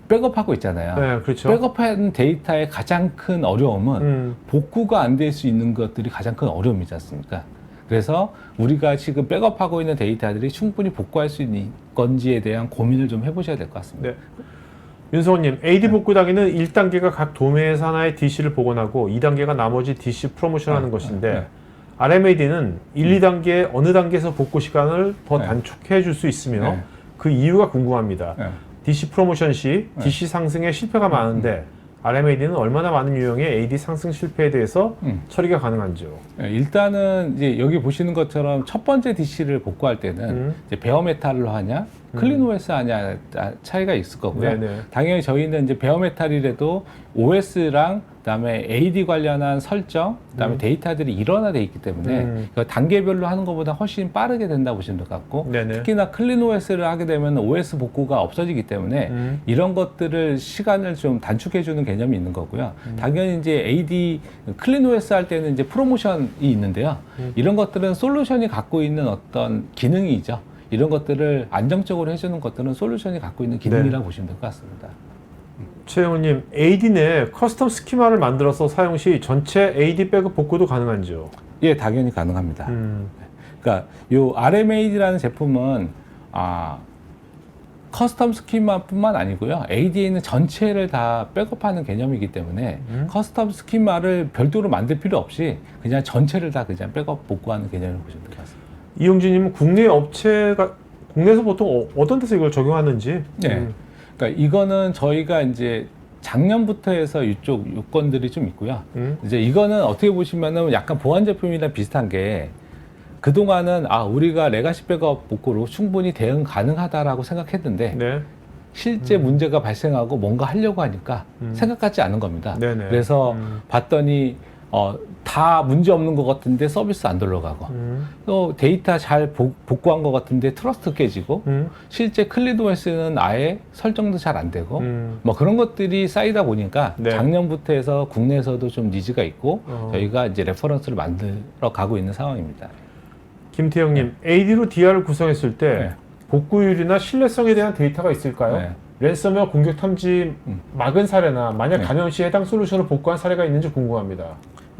Speaker 2: 백업하고 있잖아요.
Speaker 1: 네, 그렇죠.
Speaker 2: 백업한 데이터의 가장 큰 어려움은 복구가 안 될 수 있는 것들이 가장 큰 어려움이지 않습니까? 그래서 우리가 지금 백업하고 있는 데이터들이 충분히 복구할 수 있는 건지에 대한 고민을 좀 해보셔야 될 것 같습니다.
Speaker 1: 네. 윤성호님, AD 복구 단계는 1단계가 각 도매에서 하나의 DC를 복원하고 2단계가 나머지 DC 프로모션하는 것인데 RMAD는 1, 2단계 어느 단계에서 복구 시간을 더 단축해 줄 수 있으며 그 이유가 궁금합니다. DC 프로모션 시 DC 상승에 실패가 많은데 RMAD는 얼마나 많은 유형의 AD 상승 실패에 대해서 처리가 가능한지요?
Speaker 2: 일단은 이제 여기 보시는 것처럼 첫 번째 DC를 복구할 때는 이제 베어메탈로 하냐, 클린OS 하냐 차이가 있을 거고요.
Speaker 1: 네네.
Speaker 2: 당연히 저희는 이제 베어메탈이라도 OS랑 그다음에 AD 관련한 설정, 그다음에 데이터들이 일원화돼 있기 때문에 단계별로 하는 것보다 훨씬 빠르게 된다 보시면 될 것 같고,
Speaker 1: 네네.
Speaker 2: 특히나 클린OS를 하게 되면 OS 복구가 없어지기 때문에 이런 것들을 시간을 좀 단축해주는 개념이 있는 거고요. 당연히 이제 AD 클린OS 할 때는 이제 프로모션이 있는데요. 이런 것들은 솔루션이 갖고 있는 어떤 기능이죠. 이런 것들을 안정적으로 해주는 것들은 솔루션이 갖고 있는 기능이라고 보시면 될 것 같습니다.
Speaker 1: 최영훈님, AD 내 커스텀 스키마를 만들어서 사용 시 전체 AD 백업 복구도 가능한지요?
Speaker 2: 예, 당연히 가능합니다. 그러니까 요 RMAD라는 제품은 커스텀 스키마뿐만 아니고요. AD에는 전체를 다 백업하는 개념이기 때문에 커스텀 스키마를 별도로 만들 필요 없이 그냥 전체를 다 그냥 백업 복구하는 개념을 보시면 될 것 같습니다.
Speaker 1: 이용진님은 국내 업체가 국내에서 보통 어떤 데서 이걸 적용하는지?
Speaker 2: 네. 그러니까 이거는 저희가 이제 작년부터 해서 이쪽 요건들이 좀 있고요. 이제 이거는 어떻게 보시면은 약간 보안 제품이랑 비슷한 게 그동안은 우리가 레가시 백업 복구로 충분히 대응 가능하다라고 생각했는데
Speaker 1: 네.
Speaker 2: 실제 문제가 발생하고 뭔가 하려고 하니까 생각 같지 않은 겁니다.
Speaker 1: 네네.
Speaker 2: 그래서 봤더니 다 문제 없는 것 같은데 서비스 안 돌아가고 또 데이터 잘 복구한 것 같은데 트러스트 깨지고 실제 클린OS는 아예 설정도 잘 안 되고 뭐 그런 것들이 쌓이다 보니까
Speaker 1: 네.
Speaker 2: 작년부터 해서 국내에서도 좀 니즈가 있고 저희가 이제 레퍼런스를 만들어 가고 있는 상황입니다.
Speaker 1: 김태형님, AD로 DR을 구성했을 때 복구율이나 신뢰성에 대한 데이터가 있을까요? 랜섬웨어 공격 탐지 막은 사례나 만약 감염 시 해당 솔루션을 복구한 사례가 있는지 궁금합니다.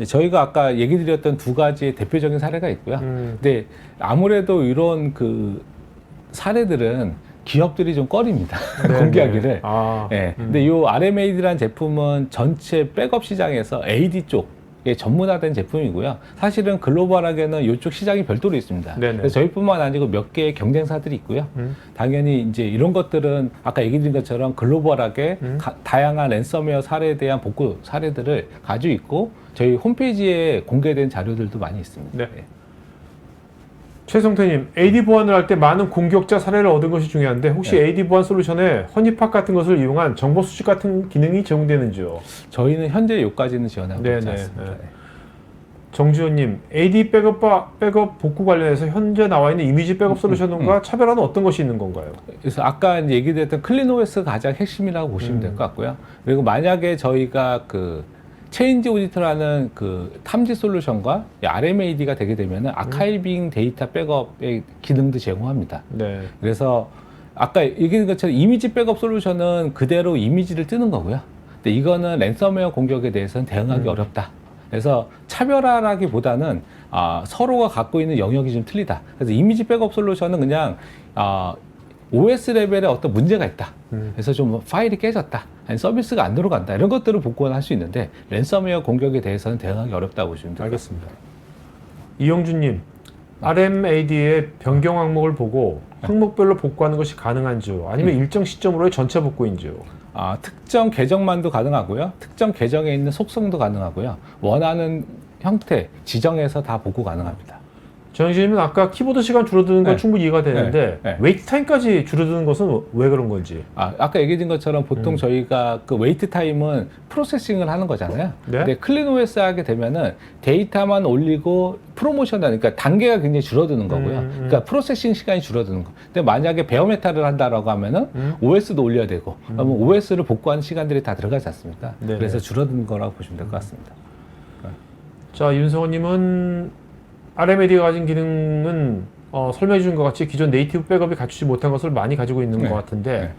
Speaker 2: 저희가 아까 얘기 드렸던 두 가지의 대표적인 사례가 있고요. 근데 아무래도 이런 그 사례들은 기업들이 좀 꺼립니다. 공개하기를. 근데 이 RMAD라는 제품은 전체 백업 시장에서 AD 쪽에 전문화된 제품이고요. 사실은 글로벌하게는 이쪽 시장이 별도로 있습니다. 그래서 저희뿐만 아니고 몇 개의 경쟁사들이 있고요. 당연히 이제 이런 것들은 아까 얘기 드린 것처럼 글로벌하게 다양한 랜섬웨어 사례에 대한 복구 사례들을 가지고 있고 저희 홈페이지에 공개된 자료들도 많이 있습니다.
Speaker 1: 네. 최성태님, AD 보안을 할 때 많은 공격자 사례를 얻은 것이 중요한데 혹시 AD 보안 솔루션에 허니팟 같은 것을 이용한 정보 수집 같은 기능이 제공되는지요?
Speaker 2: 저희는 현재 요까지는 지원하고 있지 않습니다.
Speaker 1: 정지호님, AD 백업 복구 관련해서 현재 나와 있는 이미지 백업 솔루션과 차별화는 어떤 것이 있는 건가요?
Speaker 2: 그래서 아까 이제 얘기드렸던 클린OS가 가장 핵심이라고 보시면 될 것 같고요. 그리고 만약에 저희가 그 체인지 오디터라는 그 탐지 솔루션과 RMAD가 되게 되면은 아카이빙 데이터 백업의 기능도 제공합니다. 그래서 아까 얘기한 것처럼 이미지 백업 솔루션은 그대로 이미지를 뜨는 거고요. 근데 이거는 랜섬웨어 공격에 대해서는 대응하기 어렵다. 그래서 차별화라기보다는 서로가 갖고 있는 영역이 좀 틀리다. 그래서 이미지 백업 솔루션은 그냥 OS 레벨에 어떤 문제가 있다. 그래서 좀 파일이 깨졌다. 아니 서비스가 안 들어간다. 이런 것들을 복구는 할 수 있는데 랜섬웨어 공격에 대해서는 대응하기 어렵다고 보시면 됩니다.
Speaker 1: 알겠습니다. 이영준님, RMAD의 변경 항목을 보고 항목별로 복구하는 것이 가능한지요? 아니면 일정 시점으로의 전체 복구인지요?
Speaker 2: 특정 계정만도 가능하고요. 특정 계정에 있는 속성도 가능하고요. 원하는 형태, 지정해서 다 복구 가능합니다.
Speaker 1: 정영진님은 아까 키보드 시간 줄어드는 건 충분히 이해가 되는데 웨이트 타임까지 줄어드는 것은 왜 그런 건지?
Speaker 2: 아까 얘기해 것처럼 보통 저희가 그 웨이트 타임은 프로세싱을 하는 거잖아요. 근데 클린OS 하게 되면은 데이터만 올리고 프로모션 하니까 단계가 굉장히 줄어드는 거고요. 그러니까 프로세싱 시간이 줄어드는 거. 근데 만약에 베어메탈을 한다라고 하면은 OS도 올려야 되고 그러면 OS를 복구하는 시간들이 다 들어가지 않습니까? 그래서 줄어드는 거라고 보시면 될 것 같습니다.
Speaker 1: 자, 윤성호님은 RMAD가 가진 기능은 설명해 주신 것 같이 기존 네이티브 백업이 갖추지 못한 것을 많이 가지고 있는 것 같은데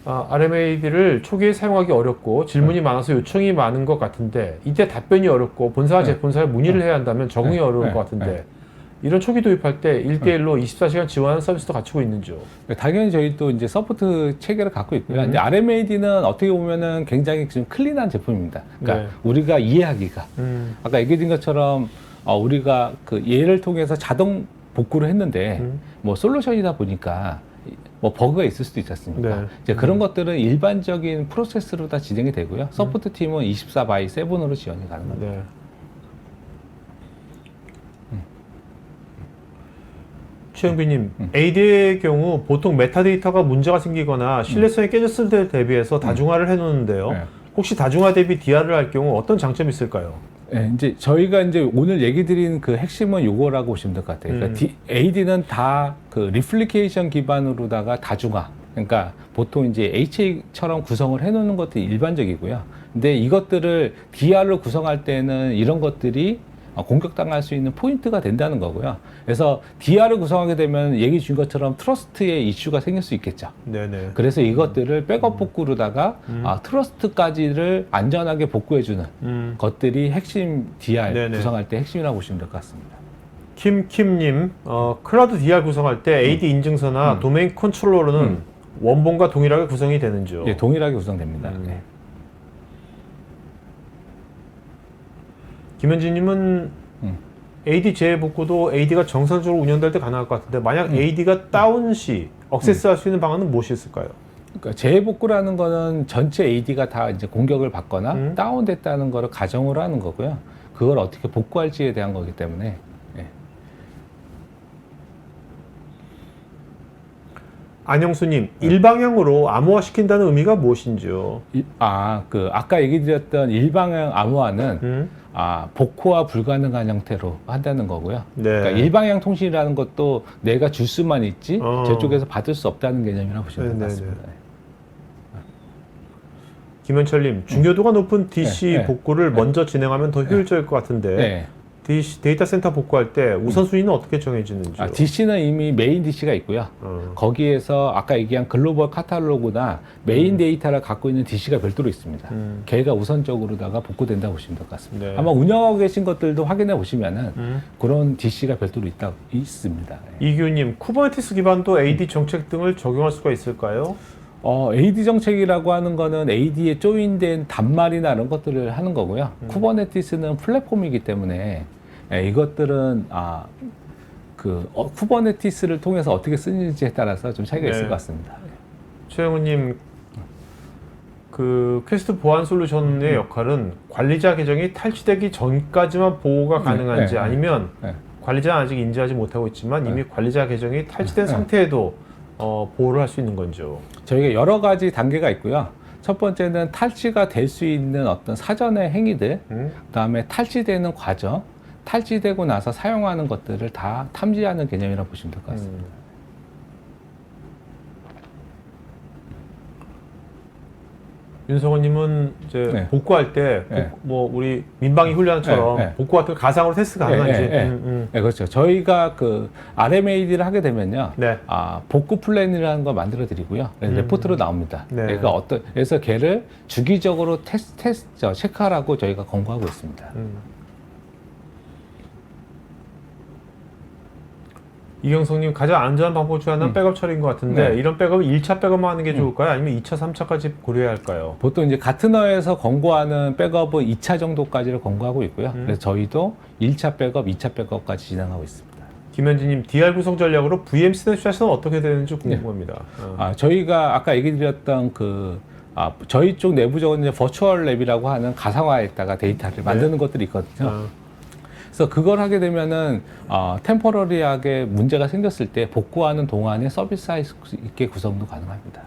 Speaker 1: RMAD를 초기에 사용하기 어렵고 질문이 많아서 요청이 많은 것 같은데 이때 답변이 어렵고 본사와 제품사에 문의를 해야 한다면 적응이 어려울 것 같은데 이런 초기 도입할 때 1대1로 24시간 지원하는 서비스도 갖추고 있는지요?
Speaker 2: 당연히 저희도 이제 서포트 체계를 갖고 있고요. 근데 RMAD는 어떻게 보면은 굉장히 좀 클린한 제품입니다. 그러니까 우리가 이해하기가 아까 얘기드린 것처럼 우리가 그 얘를 통해서 자동 복구를 했는데 뭐 솔루션이다 보니까 뭐 버그가 있을 수도 있지 않습니까? 이제 그런 것들은 일반적인 프로세스로 다 진행이 되고요. 서포트 팀은 24/7으로 지원이 가능합니다.
Speaker 1: 최영빈님, AD의 경우 보통 메타데이터가 문제가 생기거나 신뢰성이 깨졌을 때 대비해서 다중화를 해놓는데요. 혹시 다중화 대비 DR을 할 경우 어떤 장점이 있을까요?
Speaker 2: 네, 이제 저희가 이제 오늘 얘기 드린 그 핵심은 요거라고 보시면 될 것 같아요. 그러니까 AD는 다 그 리플리케이션 기반으로다가 다중화. 그러니까 보통 이제 HA처럼 구성을 해놓는 것들이 일반적이고요. 근데 이것들을 DR로 구성할 때는 이런 것들이 공격당할 수 있는 포인트가 된다는 거고요. 그래서 DR을 구성하게 되면 얘기 주신 것처럼 트러스트의 이슈가 생길 수 있겠죠.
Speaker 1: 네네.
Speaker 2: 그래서 이것들을 백업 복구로다가 트러스트까지를 안전하게 복구해주는 것들이 핵심 DR
Speaker 1: 네네.
Speaker 2: 구성할 때 핵심이라고 보시면 될 것 같습니다.
Speaker 1: 김킴님, 클라우드 DR 구성할 때 AD 인증서나 도메인 컨트롤러는 원본과 동일하게 구성이 되는지요?
Speaker 2: 예, 동일하게 구성됩니다. 네.
Speaker 1: 김현진님은 AD 재복구도 AD가 정상적으로 운영될 때 가능할 것 같은데 만약 AD가 다운 시 억세스할 수 있는 방안은 무엇이 있을까요?
Speaker 2: 그러니까 재복구라는 거는 전체 AD가 다 이제 공격을 받거나 다운됐다는 거를 가정으로 하는 거고요. 그걸 어떻게 복구할지에 대한 거기 때문에. 예.
Speaker 1: 안영수님, 일방향으로 암호화 시킨다는 의미가 무엇인지요?
Speaker 2: 아까 얘기 드렸던 일방향 암호화는 복호화 불가능한 형태로 한다는 거고요.
Speaker 1: 네.
Speaker 2: 그러니까 일방향 통신이라는 것도 내가 줄 수만 있지 저쪽에서 받을 수 없다는 개념이라고 보시면 될 것 같습니다.
Speaker 1: 김현철님, 중요도가 높은 DC
Speaker 2: 네.
Speaker 1: 복구를 먼저 진행하면 더 효율적일 것 같은데
Speaker 2: 네.
Speaker 1: 데이터 센터 복구할 때 우선순위는 어떻게 정해지는지요?
Speaker 2: DC는 이미 메인 DC가 있고요. 거기에서 아까 얘기한 글로벌 카탈로그나 메인 데이터를 갖고 있는 DC가 별도로 있습니다. 걔가 우선적으로다가 복구된다고 보시면 될 것 같습니다.
Speaker 1: 네.
Speaker 2: 아마 운영하고 계신 것들도 확인해 보시면은 그런 DC가 별도로 있습니다.
Speaker 1: 이규님, 쿠버네티스 기반도 AD 정책 등을 적용할 수가 있을까요?
Speaker 2: AD 정책이라고 하는 거는 AD에 조인된 단말이나 이런 것들을 하는 거고요. 쿠버네티스는 플랫폼이기 때문에 이것들은 쿠버네티스를 통해서 어떻게 쓰는지에 따라서 좀 차이가 있을 것 같습니다.
Speaker 1: 최영우님, 그 퀘스트 보안 솔루션의 역할은 관리자 계정이 탈취되기 전까지만 보호가 가능한지 아니면 관리자는 아직 인지하지 못하고 있지만 이미 관리자 계정이 탈취된 상태에도 보호를 할 수 있는 건죠?
Speaker 2: 저희가 여러 가지 단계가 있고요. 첫 번째는 탈취가 될 수 있는 어떤 사전의 행위들, 그다음에 탈취되는 과정, 탈취되고 나서 사용하는 것들을 다 탐지하는 개념이라고 보시면 될 것 같습니다.
Speaker 1: 윤성호님은 이제 복구할 때 뭐 우리 민방위 훈련처럼 복구 같은 거 가상으로 테스트 가능한지?
Speaker 2: 네, 그렇죠. 저희가 그 RMAD를 하게 되면요, 복구 플랜이라는 거 만들어 드리고요, 레포트로 나옵니다. 그러니까 그래서 걔를 주기적으로 체크하라고 저희가 권고하고 있습니다.
Speaker 1: 이경성님, 가장 안전한 방법 중 하나는 백업 처리인 것 같은데 이런 백업은 1차 백업만 하는 게 좋을까요? 아니면 2차, 3차까지 고려해야 할까요?
Speaker 2: 보통 이제 가트너에서 권고하는 백업은 2차 정도까지를 권고하고 있고요. 그래서 저희도 1차 백업, 2차 백업까지 진행하고 있습니다.
Speaker 1: 김현진님, DR 구성 전략으로 VM 스냅샷은 어떻게 되는지 궁금합니다.
Speaker 2: 저희가 아까 얘기 드렸던 저희 쪽 내부적으로 이제 버추얼 랩이라고 하는 가상화에다가 데이터를 만드는 것들이 있거든요. 그래서 그걸 하게 되면은 템포러리하게 문제가 생겼을 때 복구하는 동안에 서비스할 수 있게 구성도 가능합니다.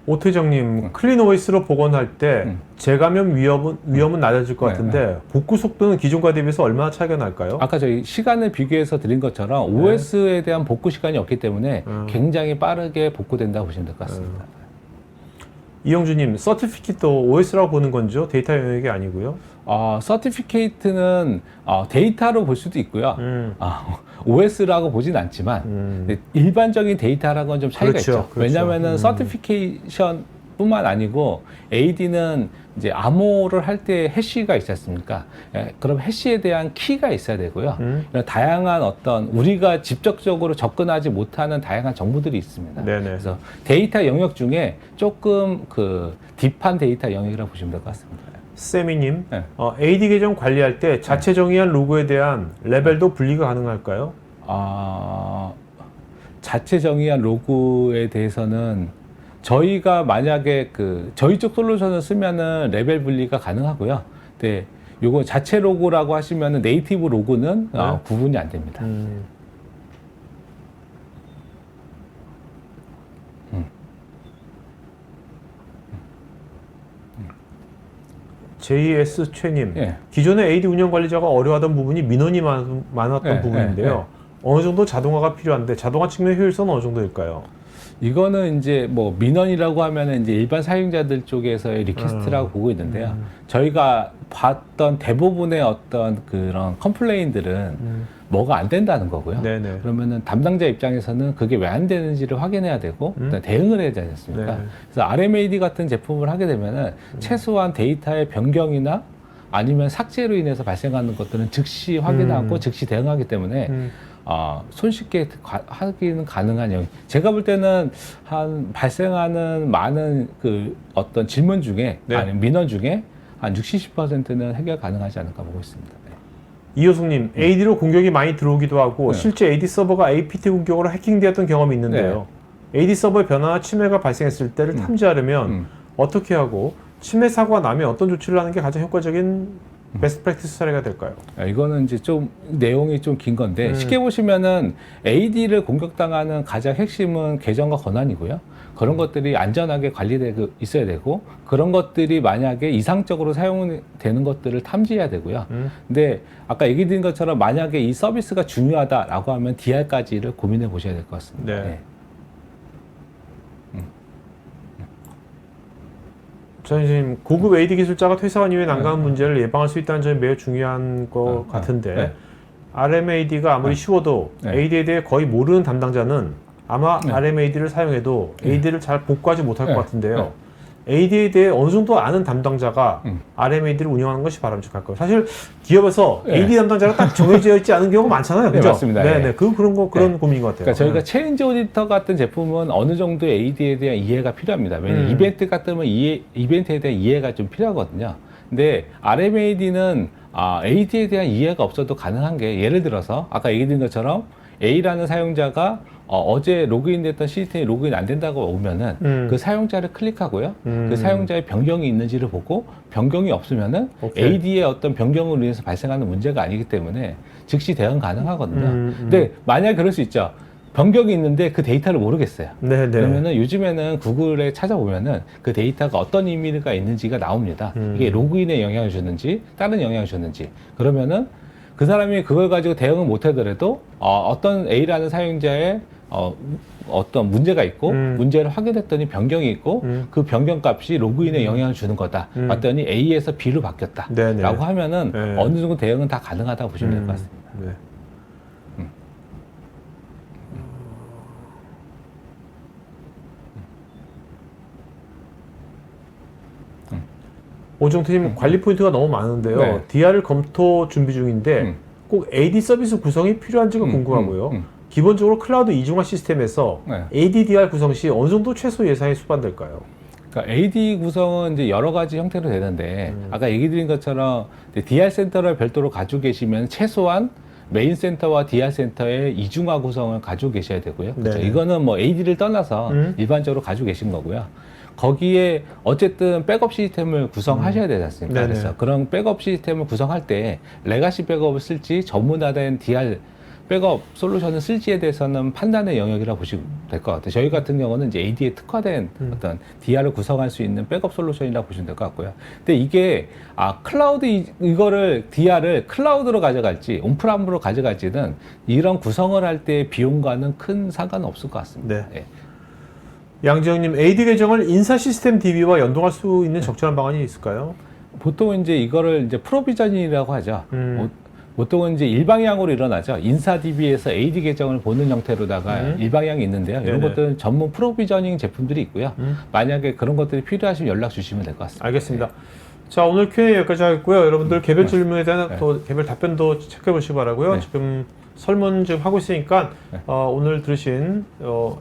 Speaker 1: 오태정님, 클린 OS로 복원할 때 재감염 위험은 낮아질 것 같은데 복구 속도는 기존과 대비해서 얼마나 차이가 날까요?
Speaker 2: 아까 저희 시간을 비교해서 드린 것처럼 OS에 대한 복구 시간이 없기 때문에 굉장히 빠르게 복구된다고 보시면 될 것 같습니다.
Speaker 1: 이영주님, 서티피킷도 OS라고 보는 건죠? 데이터 영역이 아니고요?
Speaker 2: 서티피케이트는 데이터로 볼 수도 있고요. OS라고 보진 않지만 일반적인 데이터라는 건 좀 차이가 있죠. 왜냐하면은 서티피케이션 뿐만 아니고 AD는 이제 암호를 할 때 해시가 있지 않습니까? 예, 그럼 해시에 대한 키가 있어야 되고요. 이런 다양한 어떤 우리가 직접적으로 접근하지 못하는 다양한 정보들이 있습니다.
Speaker 1: 네네.
Speaker 2: 그래서 데이터 영역 중에 조금 그 딥한 데이터 영역이라고 보시면 될 것 같습니다.
Speaker 1: 세미님,
Speaker 2: 네.
Speaker 1: AD 계정 관리할 때 자체 정의한 로고에 대한 레벨도 분리가 가능할까요?
Speaker 2: 자체 정의한 로고에 대해서는 저희가 만약에 그 저희 쪽 솔루션을 쓰면은 레벨 분리가 가능하고요. 근데 요거 자체 로고라고 하시면은 네이티브 로고는 구분이 안 됩니다.
Speaker 1: JS 최님,
Speaker 2: 예.
Speaker 1: 기존의 AD 운영 관리자가 어려워하던 부분이 민원이 많았던
Speaker 2: 예,
Speaker 1: 부분인데요. 어느 정도 자동화가 필요한데 자동화 측면 효율성은 어느 정도일까요?
Speaker 2: 이거는 이제 뭐 민원이라고 하면은 이제 일반 사용자들 쪽에서의 리퀘스트라고 보고 있는데요. 저희가 봤던 대부분의 어떤 그런 컴플레인들은 뭐가 안 된다는 거고요.
Speaker 1: 네네.
Speaker 2: 그러면은 담당자 입장에서는 그게 왜 안 되는지를 확인해야 되고 일단 대응을 해야 되지 않습니까?
Speaker 1: 네.
Speaker 2: 그래서 RMAD 같은 제품을 하게 되면은 최소한 데이터의 변경이나 아니면 삭제로 인해서 발생하는 것들은 즉시 확인하고 즉시 대응하기 때문에 손쉽게 하기는 가능한 영역. 제가 볼 때는 한 발생하는 많은 그 어떤 질문 중에
Speaker 1: 네.
Speaker 2: 아니 민원 중에 한 60, 70%는 해결 가능하지 않을까 보고 있습니다. 네.
Speaker 1: 이효숙님, AD로 공격이 많이 들어오기도 하고 실제 AD 서버가 APT 공격으로 해킹되었던 경험이 있는데요. AD 서버의 변화나 침해가 발생했을 때를 탐지하려면 어떻게 하고 침해 사고가 나면 어떤 조치를 하는 게 가장 효과적인 베스트 프랙티스 사례가 될까요?
Speaker 2: 이거는 이제 좀 내용이 좀 긴 건데 쉽게 보시면은 AD를 공격당하는 가장 핵심은 계정과 권한이고요. 그런 것들이 안전하게 관리되고 있어야 되고 그런 것들이 만약에 이상적으로 사용되는 것들을 탐지해야 되고요. 근데 아까 얘기 드린 것처럼 만약에 이 서비스가 중요하다라고 하면 DR까지를 고민해 보셔야 될 것 같습니다.
Speaker 1: 네.
Speaker 2: 네.
Speaker 1: 저는 지금 고급 AD 기술자가 퇴사한 이후에 난감한 문제를 예방할 수 있다는 점이 매우 중요한 것 같은데 RMAD가 아무리 쉬워도 AD에 대해 거의 모르는 담당자는 아마 RMAD를 사용해도 AD를 잘 복구하지 못할 것 같은데요. AD에 대해 어느 정도 아는 담당자가 RMAD를 운영하는 것이 바람직할까요? 사실 기업에서 AD 담당자가 딱 정해져 있지 않은 경우가 많잖아요. 그죠?
Speaker 2: 네, 맞습니다.
Speaker 1: 네네. 그런 고민인 것 같아요.
Speaker 2: 그러니까 저희가 체인지 오디터 같은 제품은 어느 정도의 AD에 대한 이해가 필요합니다. 왜냐면 이벤트 같으면 이벤트에 대한 이해가 좀 필요하거든요. 근데 RMAD는 AD에 대한 이해가 없어도 가능한 게 예를 들어서 아까 얘기 드린 것처럼 A라는 사용자가 어제 로그인됐던 시스템이 로그인 안 된다고 오면은 그 사용자를 클릭하고요. 그 사용자의 변경이 있는지를 보고 변경이 없으면은 AD의 어떤 변경으로 인해서 발생하는 문제가 아니기 때문에 즉시 대응 가능하거든요. 근데 만약에 그럴 수 있죠. 변경이 있는데 그 데이터를 모르겠어요.
Speaker 1: 네네.
Speaker 2: 그러면은 요즘에는 구글에 찾아보면은 그 데이터가 어떤 의미가 있는지가 나옵니다. 이게 로그인에 영향을 줬는지 다른 영향을 줬는지 그러면은 그 사람이 그걸 가지고 대응을 못 하더라도 어떤 A라는 사용자의 어떤 문제가 있고 문제를 확인했더니 변경이 있고 그 변경 값이 로그인에 영향을 주는 거다. 봤더니 A에서 B로 바뀌었다.
Speaker 1: 네네.
Speaker 2: 라고 하면은
Speaker 1: 네.
Speaker 2: 어느 정도 대응은 다 가능하다고 보시면 될 것 같습니다.
Speaker 1: 네. 오정태님 관리 포인트가 너무 많은데요.
Speaker 2: 네.
Speaker 1: DR을 검토 준비 중인데 꼭 AD 서비스 구성이 필요한지가 궁금하고요. 기본적으로 클라우드 이중화 시스템에서 AD-DR 구성 시 어느 정도 최소 예산이 수반될까요?
Speaker 2: 그러니까 AD 구성은 이제 여러 가지 형태로 되는데 아까 얘기 드린 것처럼 DR 센터를 별도로 가지고 계시면 최소한 메인 센터와 DR 센터의 이중화 구성을 가지고 계셔야 되고요. 그렇죠? 이거는 뭐 AD를 떠나서 일반적으로 가지고 계신 거고요. 거기에 어쨌든 백업 시스템을 구성하셔야 되지 않습니까? 그래서 그런 백업 시스템을 구성할 때 레가시 백업을 쓸지 전문화된 DR 백업 솔루션을 쓸지에 대해서는 판단의 영역이라고 보시면 될 것 같아요. 저희 같은 경우는 이제 AD에 특화된 어떤 DR을 구성할 수 있는 백업 솔루션이라고 보시면 될 것 같고요. 근데 이게 클라우드 이거를 DR을 클라우드로 가져갈지 온프람으로 가져갈지는 이런 구성을 할 때 비용과는 큰 상관은 없을 것 같습니다.
Speaker 1: 네. 양지영님, AD 계정을 인사 시스템 DB와 연동할 수 있는 적절한 방안이 있을까요?
Speaker 2: 보통 이제 이거를 이제 프로비저닝이라고 하죠. 보통은 이제 일방향으로 일어나죠. 인사DB에서 AD 계정을 보는 형태로다가 일방향이 있는데요. 이런
Speaker 1: 네네.
Speaker 2: 것들은 전문 프로비저닝 제품들이 있고요. 만약에 그런 것들이 필요하시면 연락 주시면 될 것 같습니다.
Speaker 1: 알겠습니다.
Speaker 2: 네.
Speaker 1: 자, 오늘 Q&A 여기까지 하겠고요. 여러분들 개별 질문에 대한 또 개별 답변도 체크해 보시기 바라고요.
Speaker 2: 네.
Speaker 1: 지금 설문 지금 하고 있으니까 오늘 들으신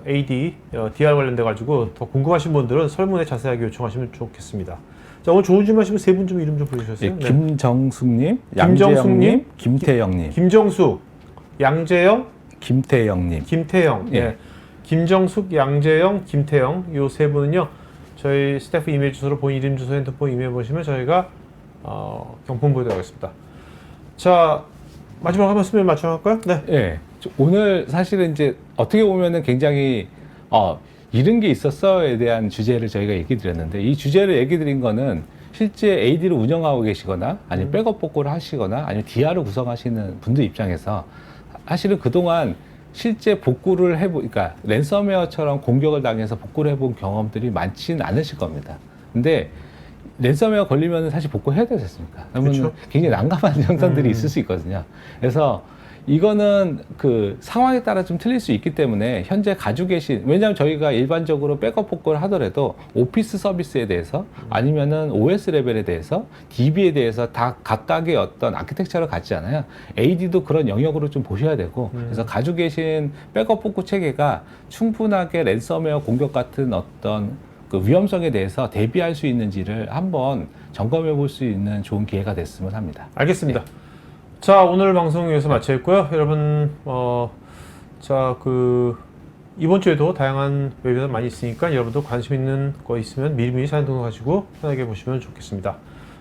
Speaker 1: AD, DR 관련돼 가지고 더 궁금하신 분들은 설문에 자세하게 요청하시면 좋겠습니다. 자, 오늘 좋은 질문 하시면 세 분 좀 이름 좀 보여주셨어요.
Speaker 2: 네. 김정숙님, 양재영님, 김태영님.
Speaker 1: 김정숙, 양재영,
Speaker 2: 김태영님.
Speaker 1: 김태영.
Speaker 2: 예.
Speaker 1: 네. 김정숙, 양재영, 김태영. 요 세 분은요. 저희 스태프 이메일 주소로 본인 이름, 주소, 핸드폰 이메일 보시면 저희가 경품 보여드리겠습니다. 자, 마지막 한 말씀 맞춰갈까요? 네.
Speaker 2: 예. 오늘 사실은 이제 어떻게 보면은 굉장히 이런 게 있었어에 대한 주제를 저희가 얘기 드렸는데, 이 주제를 얘기 드린 거는 실제 AD를 운영하고 계시거나 아니면 백업 복구를 하시거나 아니면 DR을 구성하시는 분들 입장에서 사실은 그동안 실제 복구를 그러니까 랜섬웨어처럼 공격을 당해서 복구를 해본 경험들이 많지는 않으실 겁니다. 근데 랜섬웨어 걸리면 사실 복구해야 되지 않습니까? 그러면
Speaker 1: 그렇죠.
Speaker 2: 굉장히 난감한 현상들이 있을 수 있거든요. 그래서 이거는 그 상황에 따라 좀 틀릴 수 있기 때문에 현재 가지고 계신, 왜냐하면 저희가 일반적으로 백업 복구를 하더라도 오피스 서비스에 대해서 아니면은 OS 레벨에 대해서 DB에 대해서 다 각각의 어떤 아키텍처를 갖지않아요. AD도 그런 영역으로 좀 보셔야 되고, 그래서 가지고 계신 백업 복구 체계가 충분하게 랜섬웨어 공격 같은 어떤 그 위험성에 대해서 대비할 수 있는지를 한번 점검해 볼 수 있는 좋은 기회가 됐으면 합니다.
Speaker 1: 알겠습니다. 자, 오늘 방송 여기서 마치겠고요. 여러분, 이번 주에도 다양한 웨비나र 많이 있으니까 여러분도 관심 있는 거 있으면 미리미리 사연 등록하시고 편하게 보시면 좋겠습니다.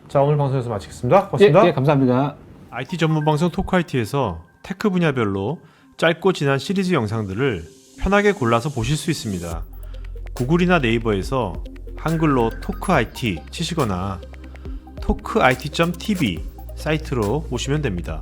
Speaker 1: 자, 오늘 방송 여기서 마치겠습니다. 고맙습니다.
Speaker 2: 예, 감사합니다.
Speaker 1: IT 전문 방송 토크IT에서 테크 분야별로 짧고 진한 시리즈 영상들을 편하게 골라서 보실 수 있습니다. 구글이나 네이버에서 한글로 토크IT 치시거나 토크IT.tv 사이트로 오시면 됩니다.